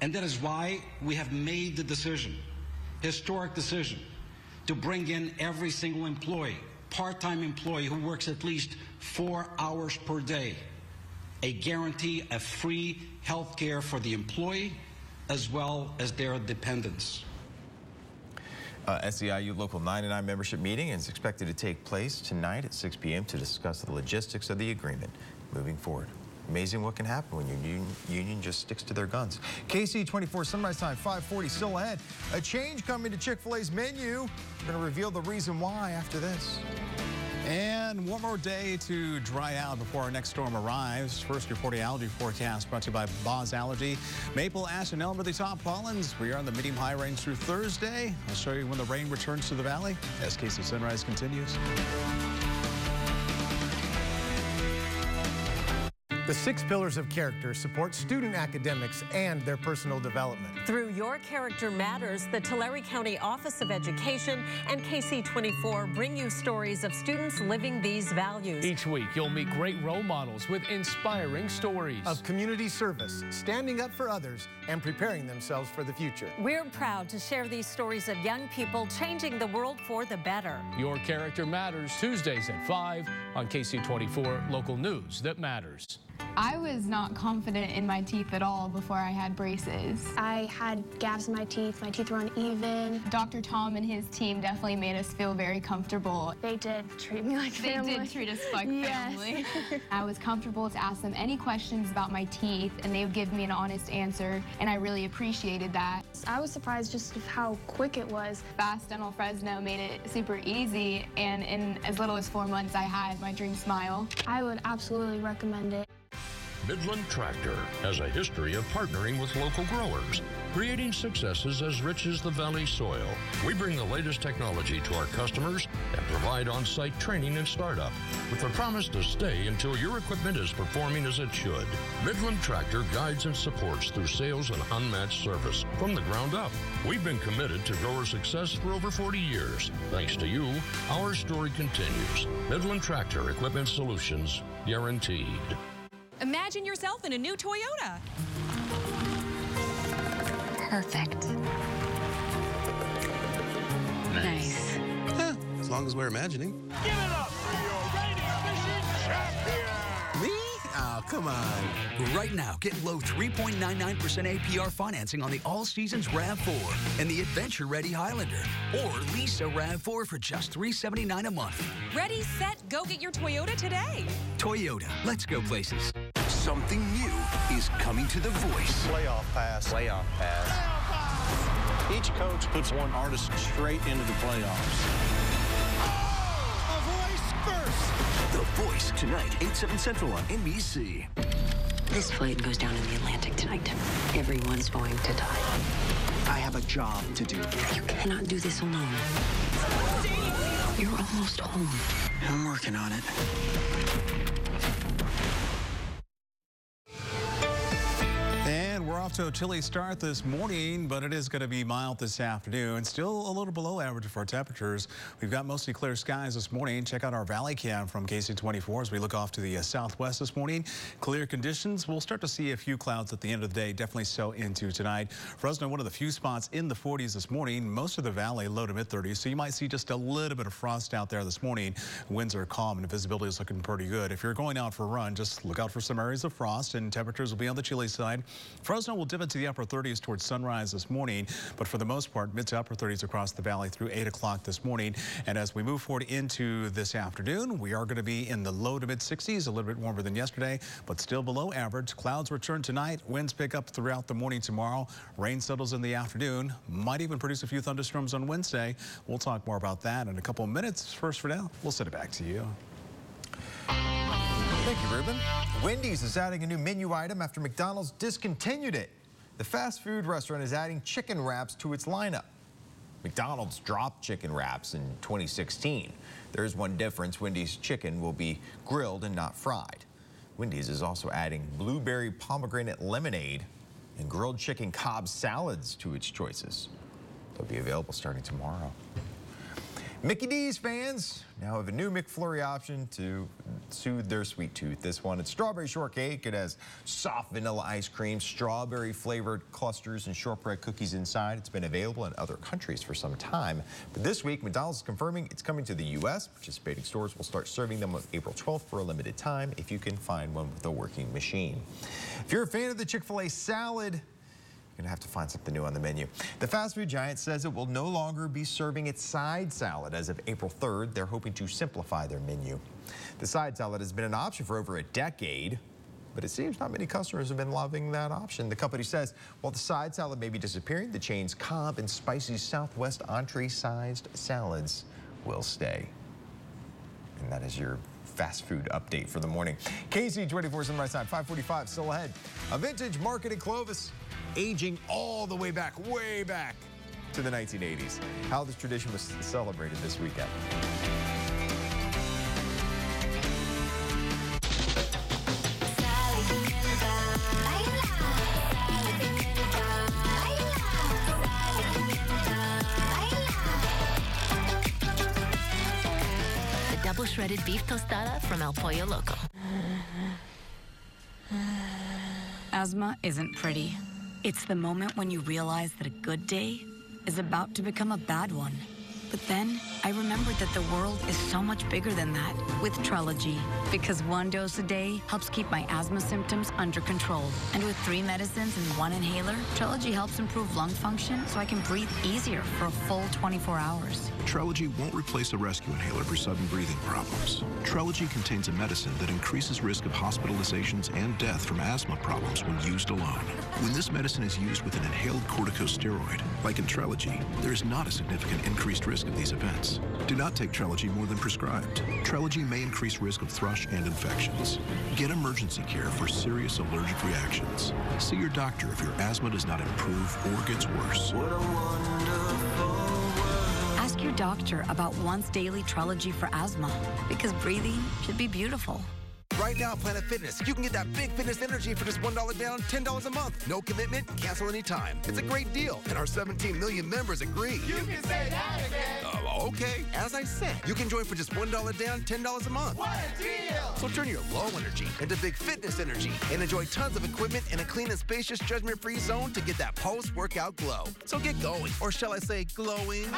And that is why we have made the decision, historic decision, to bring in every single employee, part-time employee who works at least 4 hours per day, a guarantee of free health care for the employee as well as their dependents. SEIU Local 99 membership meeting is expected to take place tonight at 6 p.m. to discuss the logistics of the agreement moving forward. Amazing what can happen when your union just sticks to their guns. KC24 Sunrise Time 5:40 still ahead. A change coming to Chick-fil-A's menu. We're going to reveal the reason why after this. And one more day to dry out before our next storm arrives. First, your 40 allergy forecast brought to you by Boz Allergy. Maple, ash, and elm are the top pollens. We are in the medium-high range through Thursday. I'll show you when the rain returns to the valley as KC Sunrise continues. The 6 pillars of character support student academics and their personal development. Through Your Character Matters, the Tulare County Office of Education and KC24 bring you stories of students living these values. Each week, you'll meet great role models with inspiring stories of community service, standing up for others, and preparing themselves for the future. We're proud to share these stories of young people changing the world for the better. Your Character Matters, Tuesdays at 5 on KC24, local news that matters. I was not confident in my teeth at all before I had braces. I had gaps in my teeth were uneven. Dr. Tom and his team definitely made us feel very comfortable. They did treat me like family. They did treat us like family. I was comfortable to ask them any questions about my teeth, and they would give me an honest answer, and I really appreciated that. I was surprised just of how quick it was. Fast Dental Fresno made it super easy, and in as little as 4 months, I had my dream smile. I would absolutely recommend it. Midland Tractor has a history of partnering with local growers, creating successes as rich as the valley soil. We bring the latest technology to our customers and provide on-site training and startup with the promise to stay until your equipment is performing as it should. Midland Tractor guides and supports through sales and unmatched service from the ground up. We've been committed to grower success for over 40 years. Thanks to you, our story continues. Midland Tractor Equipment Solutions, guaranteed. Imagine yourself in a new Toyota. Perfect. Nice. As long as we're imagining. Give it up for your reigning fishing champion! Me? Oh, come on. Right now, get low 3.99% APR financing on the All Seasons RAV4 and the Adventure Ready Highlander. Or lease a RAV4 for just $379 a month. Ready, set, go get your Toyota today. Toyota, let's go places. Something new is coming to The Voice. Playoff pass. Playoff pass. Each coach puts one artist straight into the playoffs. A voice first. The Voice, tonight, 8/7 Central on NBC. This flight goes down in the Atlantic tonight. Everyone's going to die. I have a job to do. You cannot do this alone. You're almost home. I'm working on it. And we're off to a chilly start this morning, but it is going to be mild this afternoon. Still a little below average for our temperatures. We've got mostly clear skies this morning. Check out our valley cam from KC24 as we look off to the southwest this morning. Clear conditions. We'll start to see a few clouds at the end of the day, definitely so into tonight. Fresno, one of the few spots in the 40s this morning. Most of the valley low to mid 30s, so you might see just a little bit of frost out there this morning. Winds are calm and visibility is looking pretty good. If you're going out for a run, just look out for some areas of frost and temperatures will be on the chilly side. Fresno Fresno will dip into the upper 30s towards sunrise this morning, but for the most part, mid to upper 30s across the valley through 8 o'clock this morning. And as we move forward into this afternoon, we are going to be in the low to mid 60s, a little bit warmer than yesterday, but still below average. Clouds return tonight. Winds pick up throughout the morning tomorrow. Rain settles in the afternoon. Might even produce a few thunderstorms on Wednesday. We'll talk more about that in a couple of minutes. First, for now, we'll send it back to you. Thank you, Ruben. Wendy's is adding a new menu item after McDonald's discontinued it. The fast food restaurant is adding chicken wraps to its lineup. McDonald's dropped chicken wraps in 2016. There is one difference. Wendy's chicken will be grilled and not fried. Wendy's is also adding blueberry pomegranate lemonade and grilled chicken Cobb salads to its choices. They'll be available starting tomorrow. Mickey D's fans now have a new McFlurry option to soothe their sweet tooth. This one, it's strawberry shortcake. It has soft vanilla ice cream, strawberry flavored clusters, and shortbread cookies inside. It's been available in other countries for some time. But this week, McDonald's is confirming it's coming to the U.S. Participating stores will start serving them on April 12th for a limited time if you can find one with a working machine. If you're a fan of the Chick-fil-A salad, you're going to have to find something new on the menu. The fast food giant says it will no longer be serving its side salad as of April 3rd. They're hoping to simplify their menu. The side salad has been an option for over a decade, but it seems not many customers have been loving that option. The company says while the side salad may be disappearing, the chain's Cobb and spicy Southwest entree-sized salads will stay. And that is your fast food update for the morning. Ksee 24 Sunrise Time, 5:45, still ahead. A vintage market in Clovis, aging all the way back to the 1980s. How this tradition was celebrated this weekend. The double shredded beef tostada from El Pollo Loco. Asthma isn't pretty. It's the moment when you realize that a good day is about to become a bad one. But then I remembered that the world is so much bigger than that with Trelegy. Because one dose a day helps keep my asthma symptoms under control. And with 3 medicines and 1 inhaler, Trelegy helps improve lung function so I can breathe easier for a full 24 hours. Trelegy won't replace a rescue inhaler for sudden breathing problems. Trelegy contains a medicine that increases risk of hospitalizations and death from asthma problems when used alone. When this medicine is used with an inhaled corticosteroid, like in Trelegy, there is not a significant increased risk of these events. Do not take Trelegy more than prescribed. Trelegy may increase risk of thrush and infections. Get emergency care for serious allergic reactions. See your doctor if your asthma does not improve or gets worse. Ask your doctor about once daily Trelegy for asthma, because breathing should be beautiful. Right now, Planet Fitness, you can get that big fitness energy for just $1 down, $10 a month. No commitment, cancel anytime. It's a great deal, and our 17 million members agree. You can say that again. Okay, as I said, you can join for just $1 down, $10 a month. What a deal! So turn your low energy into big fitness energy and enjoy tons of equipment in a clean and spacious, judgment-free zone to get that post-workout glow. So get going, or shall I say glowing?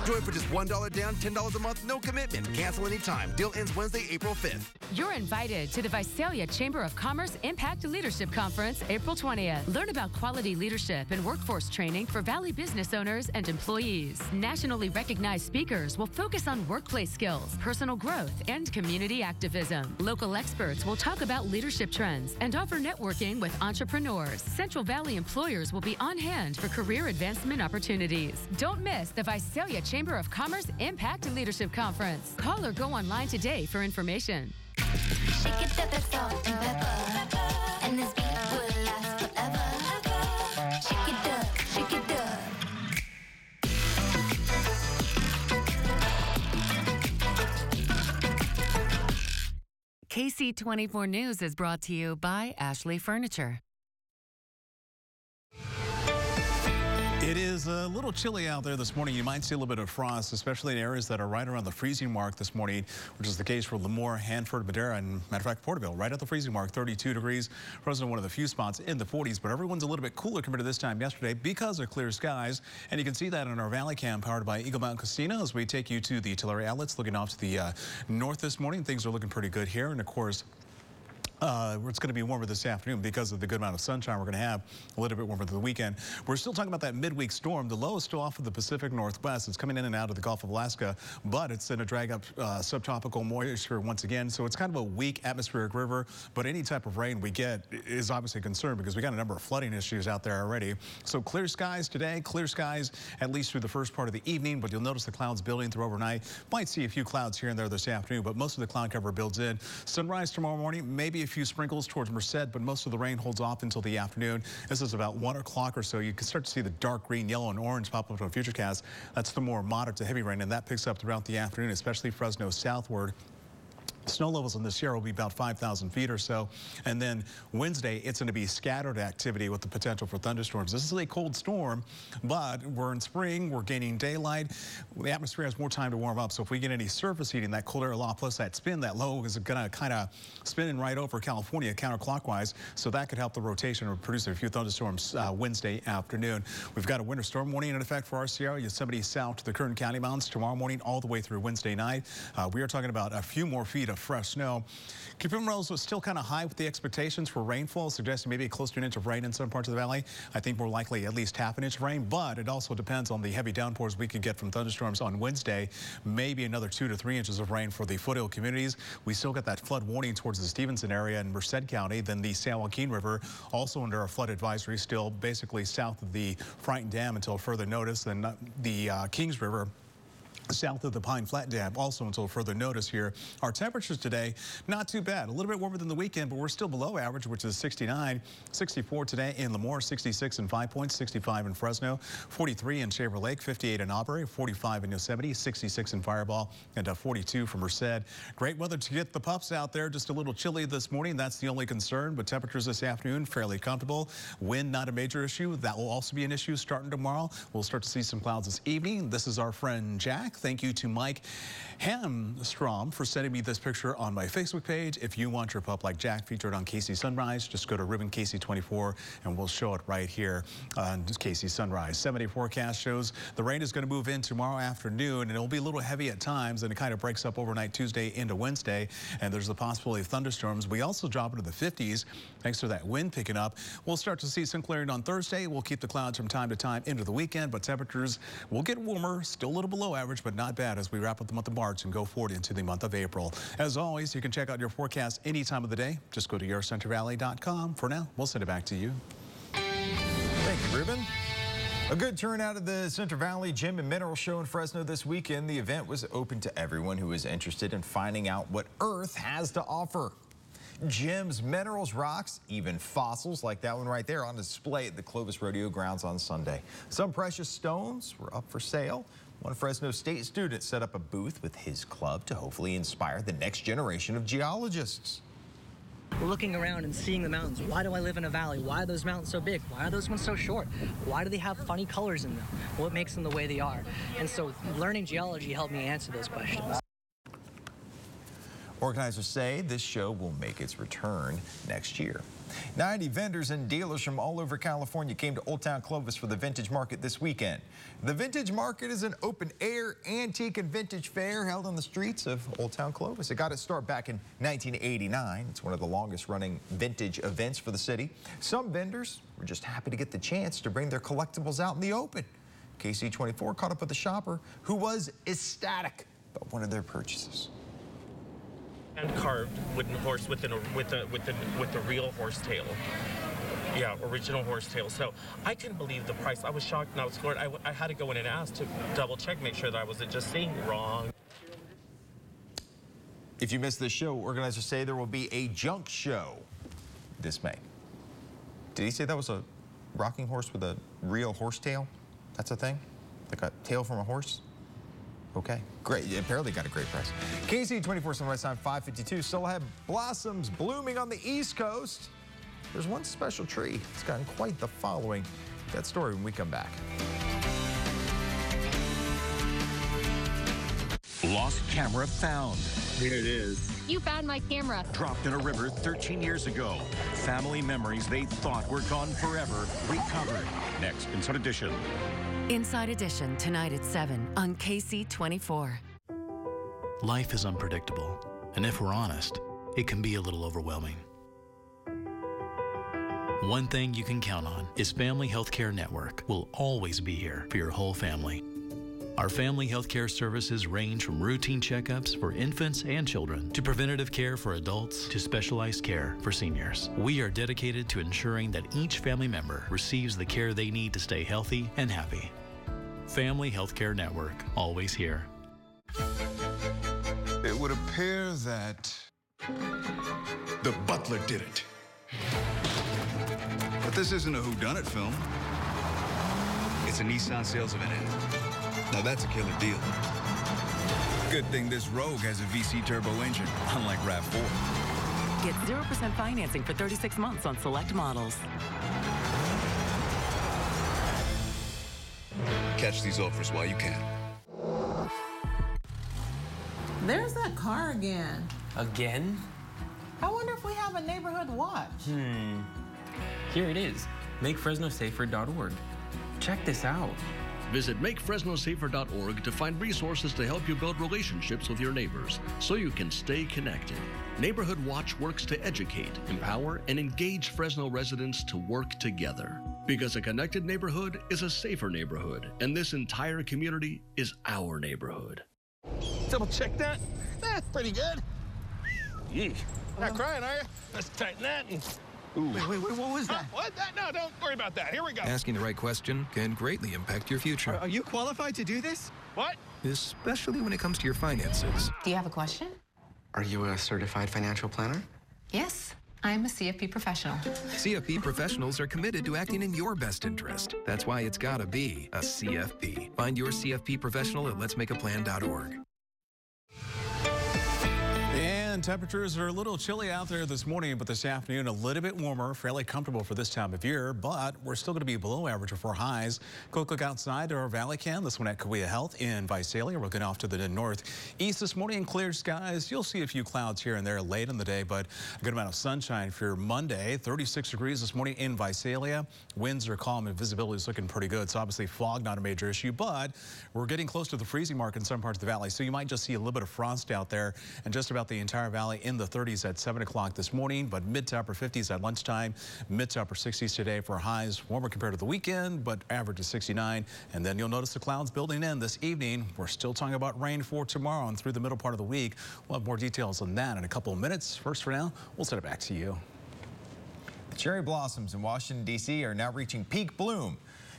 Join for just $1 down, $10 a month, no commitment. Cancel anytime. Deal ends Wednesday, April 5th. You're invited to the Visalia Chamber of Commerce Impact Leadership Conference, April 20th. Learn about quality leadership and workforce training for Valley business owners and employees. Nationally recognized speakers will focus on workplace skills, personal growth, and community activism. Local experts will talk about leadership trends and offer networking with entrepreneurs. Central Valley employers will be on hand for career advancement opportunities. Don't miss the Visalia Chamber of Commerce Impact Leadership Conference. Call or go online today for information. Shake it up, that's salt and pepper. And this beat will last forever. Shake it up, shake it up. Ksee 24 News is brought to you by Ashley Furniture. It is a little chilly out there this morning. You might see a little bit of frost, especially in areas that are right around the freezing mark this morning, which is the case for Lemoore, Hanford, Madera, and matter of fact, Porterville, right at the freezing mark, 32 degrees. Frozen, one of the few spots in the 40s, but everyone's a little bit cooler compared to this time yesterday because of clear skies. And you can see that in our Valley Cam powered by Eagle Mountain Casino as we take you to the Tulare outlets, looking off to the north this morning. Things are looking pretty good here. And of course, It's going to be warmer this afternoon because of the good amount of sunshine we're going to have. A little bit warmer than the weekend. We're still talking about that midweek storm. The low is still off of the Pacific Northwest. It's coming in and out of the Gulf of Alaska, but it's going to drag up subtropical moisture once again. So it's kind of a weak atmospheric river, but any type of rain we get is obviously a concern because we got a number of flooding issues out there already. So clear skies today, clear skies at least through the first part of the evening, but you'll notice the clouds building through overnight. Might see a few clouds here and there this afternoon, but most of the cloud cover builds in. Sunrise tomorrow morning, maybe a few sprinkles towards Merced, but most of the rain holds off until the afternoon. This is about 1 o'clock or so. You can start to see the dark green, yellow, and orange pop up on Futurecast. That's the more moderate to heavy rain, and that picks up throughout the afternoon, especially Fresno southward. Snow levels in the Sierra will be about 5,000 feet or so. And then Wednesday, it's going to be scattered activity with the potential for thunderstorms. This is a cold storm, but we're in spring. We're gaining daylight. The atmosphere has more time to warm up. So if we get any surface heating, that cold air aloft plus that spin, that low is going to kind of spin in right over California counterclockwise. So that could help the rotation or produce a few thunderstorms Wednesday afternoon. We've got a winter storm warning in effect for our Sierra, Yosemite south to the Kern County Mountains tomorrow morning all the way through Wednesday night. We are talking about a few more feet of fresh snow. Cupertino levels was still kind of high with the expectations for rainfall, suggesting maybe close to an inch of rain in some parts of the valley. I think more likely at least half an inch of rain, but it also depends on the heavy downpours we could get from thunderstorms on Wednesday. Maybe another 2 to 3 inches of rain for the foothill communities. We still got that flood warning towards the Stevenson area in Merced County. Then the San Joaquin River also under a flood advisory, still basically south of the Frighten Dam until further notice. Then the Kings River south of the Pine Flat Dam, also until further notice here. Our temperatures today, not too bad. A little bit warmer than the weekend, but we're still below average, which is 69. 64 today in Lemoore, 66 in 5 Points, 65 in Fresno, 43 in Shaver Lake, 58 in Aubrey, 45 in Yosemite, 66 in Fireball, and 42 for Merced. Great weather to get the pups out there. Just a little chilly this morning. That's the only concern, but temperatures this afternoon fairly comfortable. Wind, not a major issue. That will also be an issue starting tomorrow. We'll start to see some clouds this evening. This is our friend Jack. Thank you to Mike Hamstrom for sending me this picture on my Facebook page. If you want your pup like Jack featured on Ksee Sunrise, just go to Ribbon Ksee 24 and we'll show it right here on Ksee Sunrise. 7-day forecast shows the rain is going to move in tomorrow afternoon and it'll be a little heavy at times and it kind of breaks up overnight Tuesday into Wednesday, and there's the possibility of thunderstorms. We also drop into the 50s thanks to that wind picking up. We'll start to see some clearing on Thursday. We'll keep the clouds from time to time into the weekend, but temperatures will get warmer, still a little below average, but not bad as we wrap up the month of March and go forward into the month of April. As always, you can check out your forecast any time of the day. Just go to yourcentralvalley.com. For now, we'll send it back to you. Thank you, Ruben. A good turnout at the Central Valley Gem and Mineral Show in Fresno this weekend. The event was open to everyone who is interested in finding out what Earth has to offer. Gems, minerals, rocks, even fossils like that one right there on display at the Clovis Rodeo Grounds on Sunday. Some precious stones were up for sale. One Fresno State student set up a booth with his club to hopefully inspire the next generation of geologists. Looking around and seeing the mountains. Why do I live in a valley? Why are those mountains so big? Why are those ones so short? Why do they have funny colors in them? What makes them the way they are? And so learning geology helped me answer those questions. Organizers say this show will make its return next year. 90 vendors and dealers from all over California came to Old Town Clovis for the Vintage Market this weekend. The Vintage Market is an open-air antique and vintage fair held on the streets of Old Town Clovis. It got its start back in 1989. It's one of the longest-running vintage events for the city. Some vendors were just happy to get the chance to bring their collectibles out in the open. Ksee 24 caught up with a shopper who was ecstatic about one of their purchases. And carved wooden horse with a real horsetail. Yeah, original horsetail. So I couldn't believe the price. I was shocked and I was floored. I had to go in and ask to double check, make sure that I wasn't just seeing wrong. If you missed this show, organizers say there will be a junk show this May. Did he say that was a rocking horse with a real horsetail? That's a thing? Like a tail from a horse? Okay, great. It apparently got a great price. Ksee 24 Sunrise Time 5:52. Still have blossoms blooming on the East Coast. There's one special tree. It's gotten quite the following. That story when we come back. Lost camera found. Here it is. You found my camera. Dropped in a river 13 years ago. Family memories they thought were gone forever recovered. Next, Inside Edition. Inside Edition tonight at 7 on Ksee 24. Life is unpredictable, and if we're honest, it can be a little overwhelming. One thing you can count on is Family Healthcare Network will always be here for your whole family. Our family healthcare services range from routine checkups for infants and children to preventative care for adults to specialized care for seniors. We are dedicated to ensuring that each family member receives the care they need to stay healthy and happy. Family Healthcare Network, always here. It would appear that the butler did it. But this isn't a whodunit film. It's a Nissan sales event. Now that's a killer deal. Good thing this Rogue has a VC turbo engine, unlike RAV4. Get 0% financing for 36 months on select models. Catch these offers while you can. There's that car again. Again? I wonder if we have a neighborhood watch. Here it is, makefresnosafer.org. Check this out. Visit makefresnosafer.org to find resources to help you build relationships with your neighbors so you can stay connected. Neighborhood Watch works to educate, empower, and engage Fresno residents to work together. Because a connected neighborhood is a safer neighborhood, and this entire community is our neighborhood. Double check that. That's pretty good. Yee. Not crying, are you? Let's tighten that and... Wait, what was that? What? No, don't worry about that. Here we go. Asking the right question can greatly impact your future. Are you qualified to do this? What? Especially when it comes to your finances. Do you have a question? Are you a certified financial planner? Yes, I'm a CFP professional. CFP professionals are committed to acting in your best interest. That's why it's gotta be a CFP. Find your CFP professional at letsmakeaplan.org. And temperatures are a little chilly out there this morning, but this afternoon a little bit warmer, fairly comfortable for this time of year, but we're still going to be below average for our Quick look outside to our valley cam. This one at Kauai Health in Visalia. We're looking off to the northeast this morning. Clear skies. You'll see a few clouds here and there late in the day, but a good amount of sunshine for your Monday. 36 degrees this morning in Visalia. Winds are calm and visibility is looking pretty good. So obviously fog not a major issue, but we're getting close to the freezing mark in some parts of the valley. So you might just see a little bit of frost out there, and just about the entire valley in the 30s at 7 o'clock this morning, but mid to upper 50s at lunchtime, mid to upper 60s today for highs. Warmer compared to the weekend, but average is 69. And then you'll notice the clouds building in this evening. We're still talking about rain for tomorrow and through the middle part of the week. We'll have more details on that in a couple of minutes. First, for now, we'll send it back to you. The cherry blossoms in Washington, D.C. are now reaching peak bloom.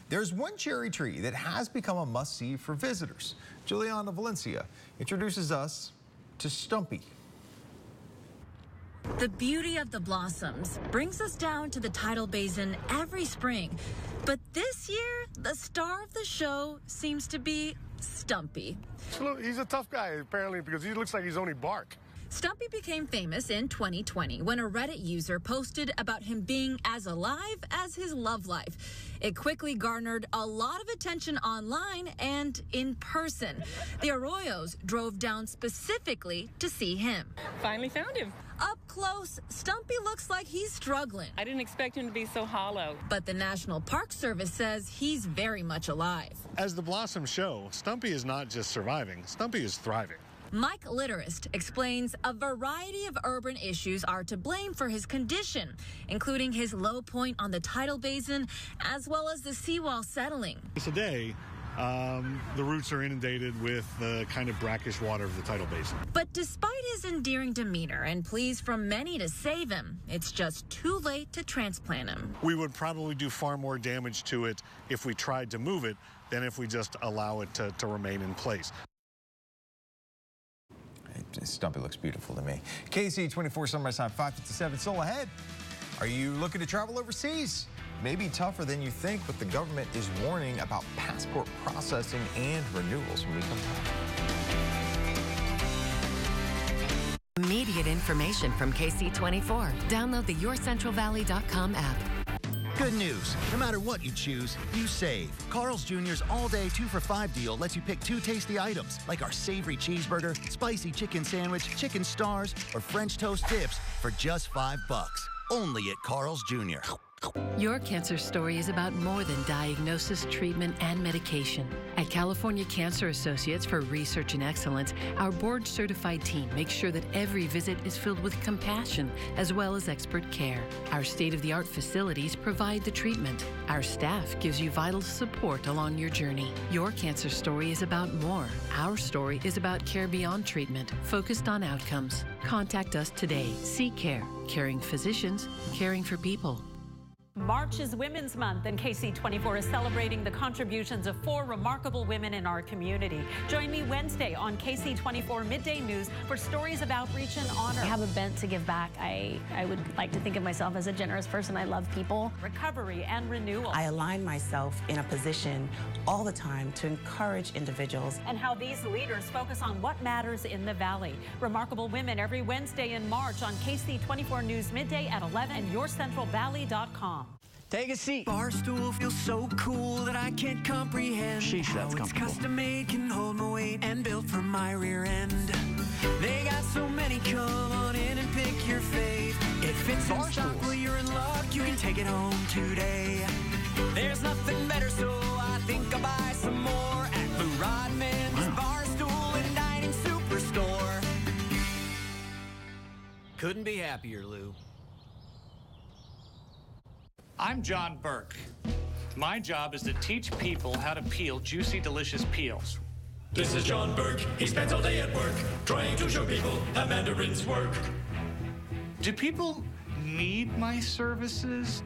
There's one cherry tree that has become a must-see for visitors. Juliana Valencia introduces us to Stumpy. The beauty of the blossoms brings us down to the tidal basin every spring. But this year, the star of the show seems to be Stumpy. He's a tough guy, apparently, because he looks like he's only bark. Stumpy became famous in 2020 when a Reddit user posted about him being as alive as his love life. It quickly garnered a lot of attention online and in person. The Arroyos drove down specifically to see him. Finally found him. Up close, Stumpy looks like he's struggling. I didn't expect him to be so hollow. But the National Park Service says he's very much alive. As the blossoms show, Stumpy is not just surviving, Stumpy is thriving. Mike Litterist explains a variety of urban issues are to blame for his condition, including his low point on the tidal basin, as well as the seawall settling. Today, the roots are inundated with the kind of brackish water of the tidal basin. But despite his endearing demeanor and pleas from many to save him, it's just too late to transplant him. We would probably do far more damage to it if we tried to move it than if we just allow it to remain in place. Stumpy looks beautiful to me. Ksee 24 Sunrise Time 5:57. Still ahead. Are you looking to travel overseas? Maybe tougher than you think, but the government is warning about passport processing and renewals when we come back. Immediate information from Ksee 24. Download the YourCentralValley.com app. Good news. No matter what you choose, you save. Carl's Jr.'s all-day 2 for $5 deal lets you pick 2 tasty items, like our savory cheeseburger, spicy chicken sandwich, chicken stars, or French toast dips for just $5. Only at Carl's Jr. Your cancer story is about more than diagnosis, treatment, and medication. At California Cancer Associates for Research and Excellence, our board-certified team makes sure that every visit is filled with compassion as well as expert care. Our state-of-the-art facilities provide the treatment. Our staff gives you vital support along your journey. Your cancer story is about more. Our story is about care beyond treatment, focused on outcomes. Contact us today. See Care, caring physicians, caring for people. March is Women's Month, and KC24 is celebrating the contributions of 4 remarkable women in our community. Join me Wednesday on KC24 Midday News for stories of outreach and honor. I have a bent to give back. I would like to think of myself as a generous person. I love people. Recovery and renewal. I align myself in a position all the time to encourage individuals. And how these leaders focus on what matters in the Valley. Remarkable Women every Wednesday in March on KC24 News Midday at 11 and yourcentralvalley.com. Take a seat. Barstool feels so cool that I can't comprehend. Sheesh, that's how it's comfortable. custom made, can hold my weight, and built for my rear end. They got so many, come on in and pick your fave. It fits in stock, well you're in luck, you can take it home today. There's nothing better, so I think I'll buy some more at Blue Rodman's Barstool and Dining Superstore. Couldn't be happier, Lou. I'm John Burke. My job is to teach people how to peel juicy, delicious peels. This is John Burke. He spends all day at work trying to show people how mandarins work. Do people need my services?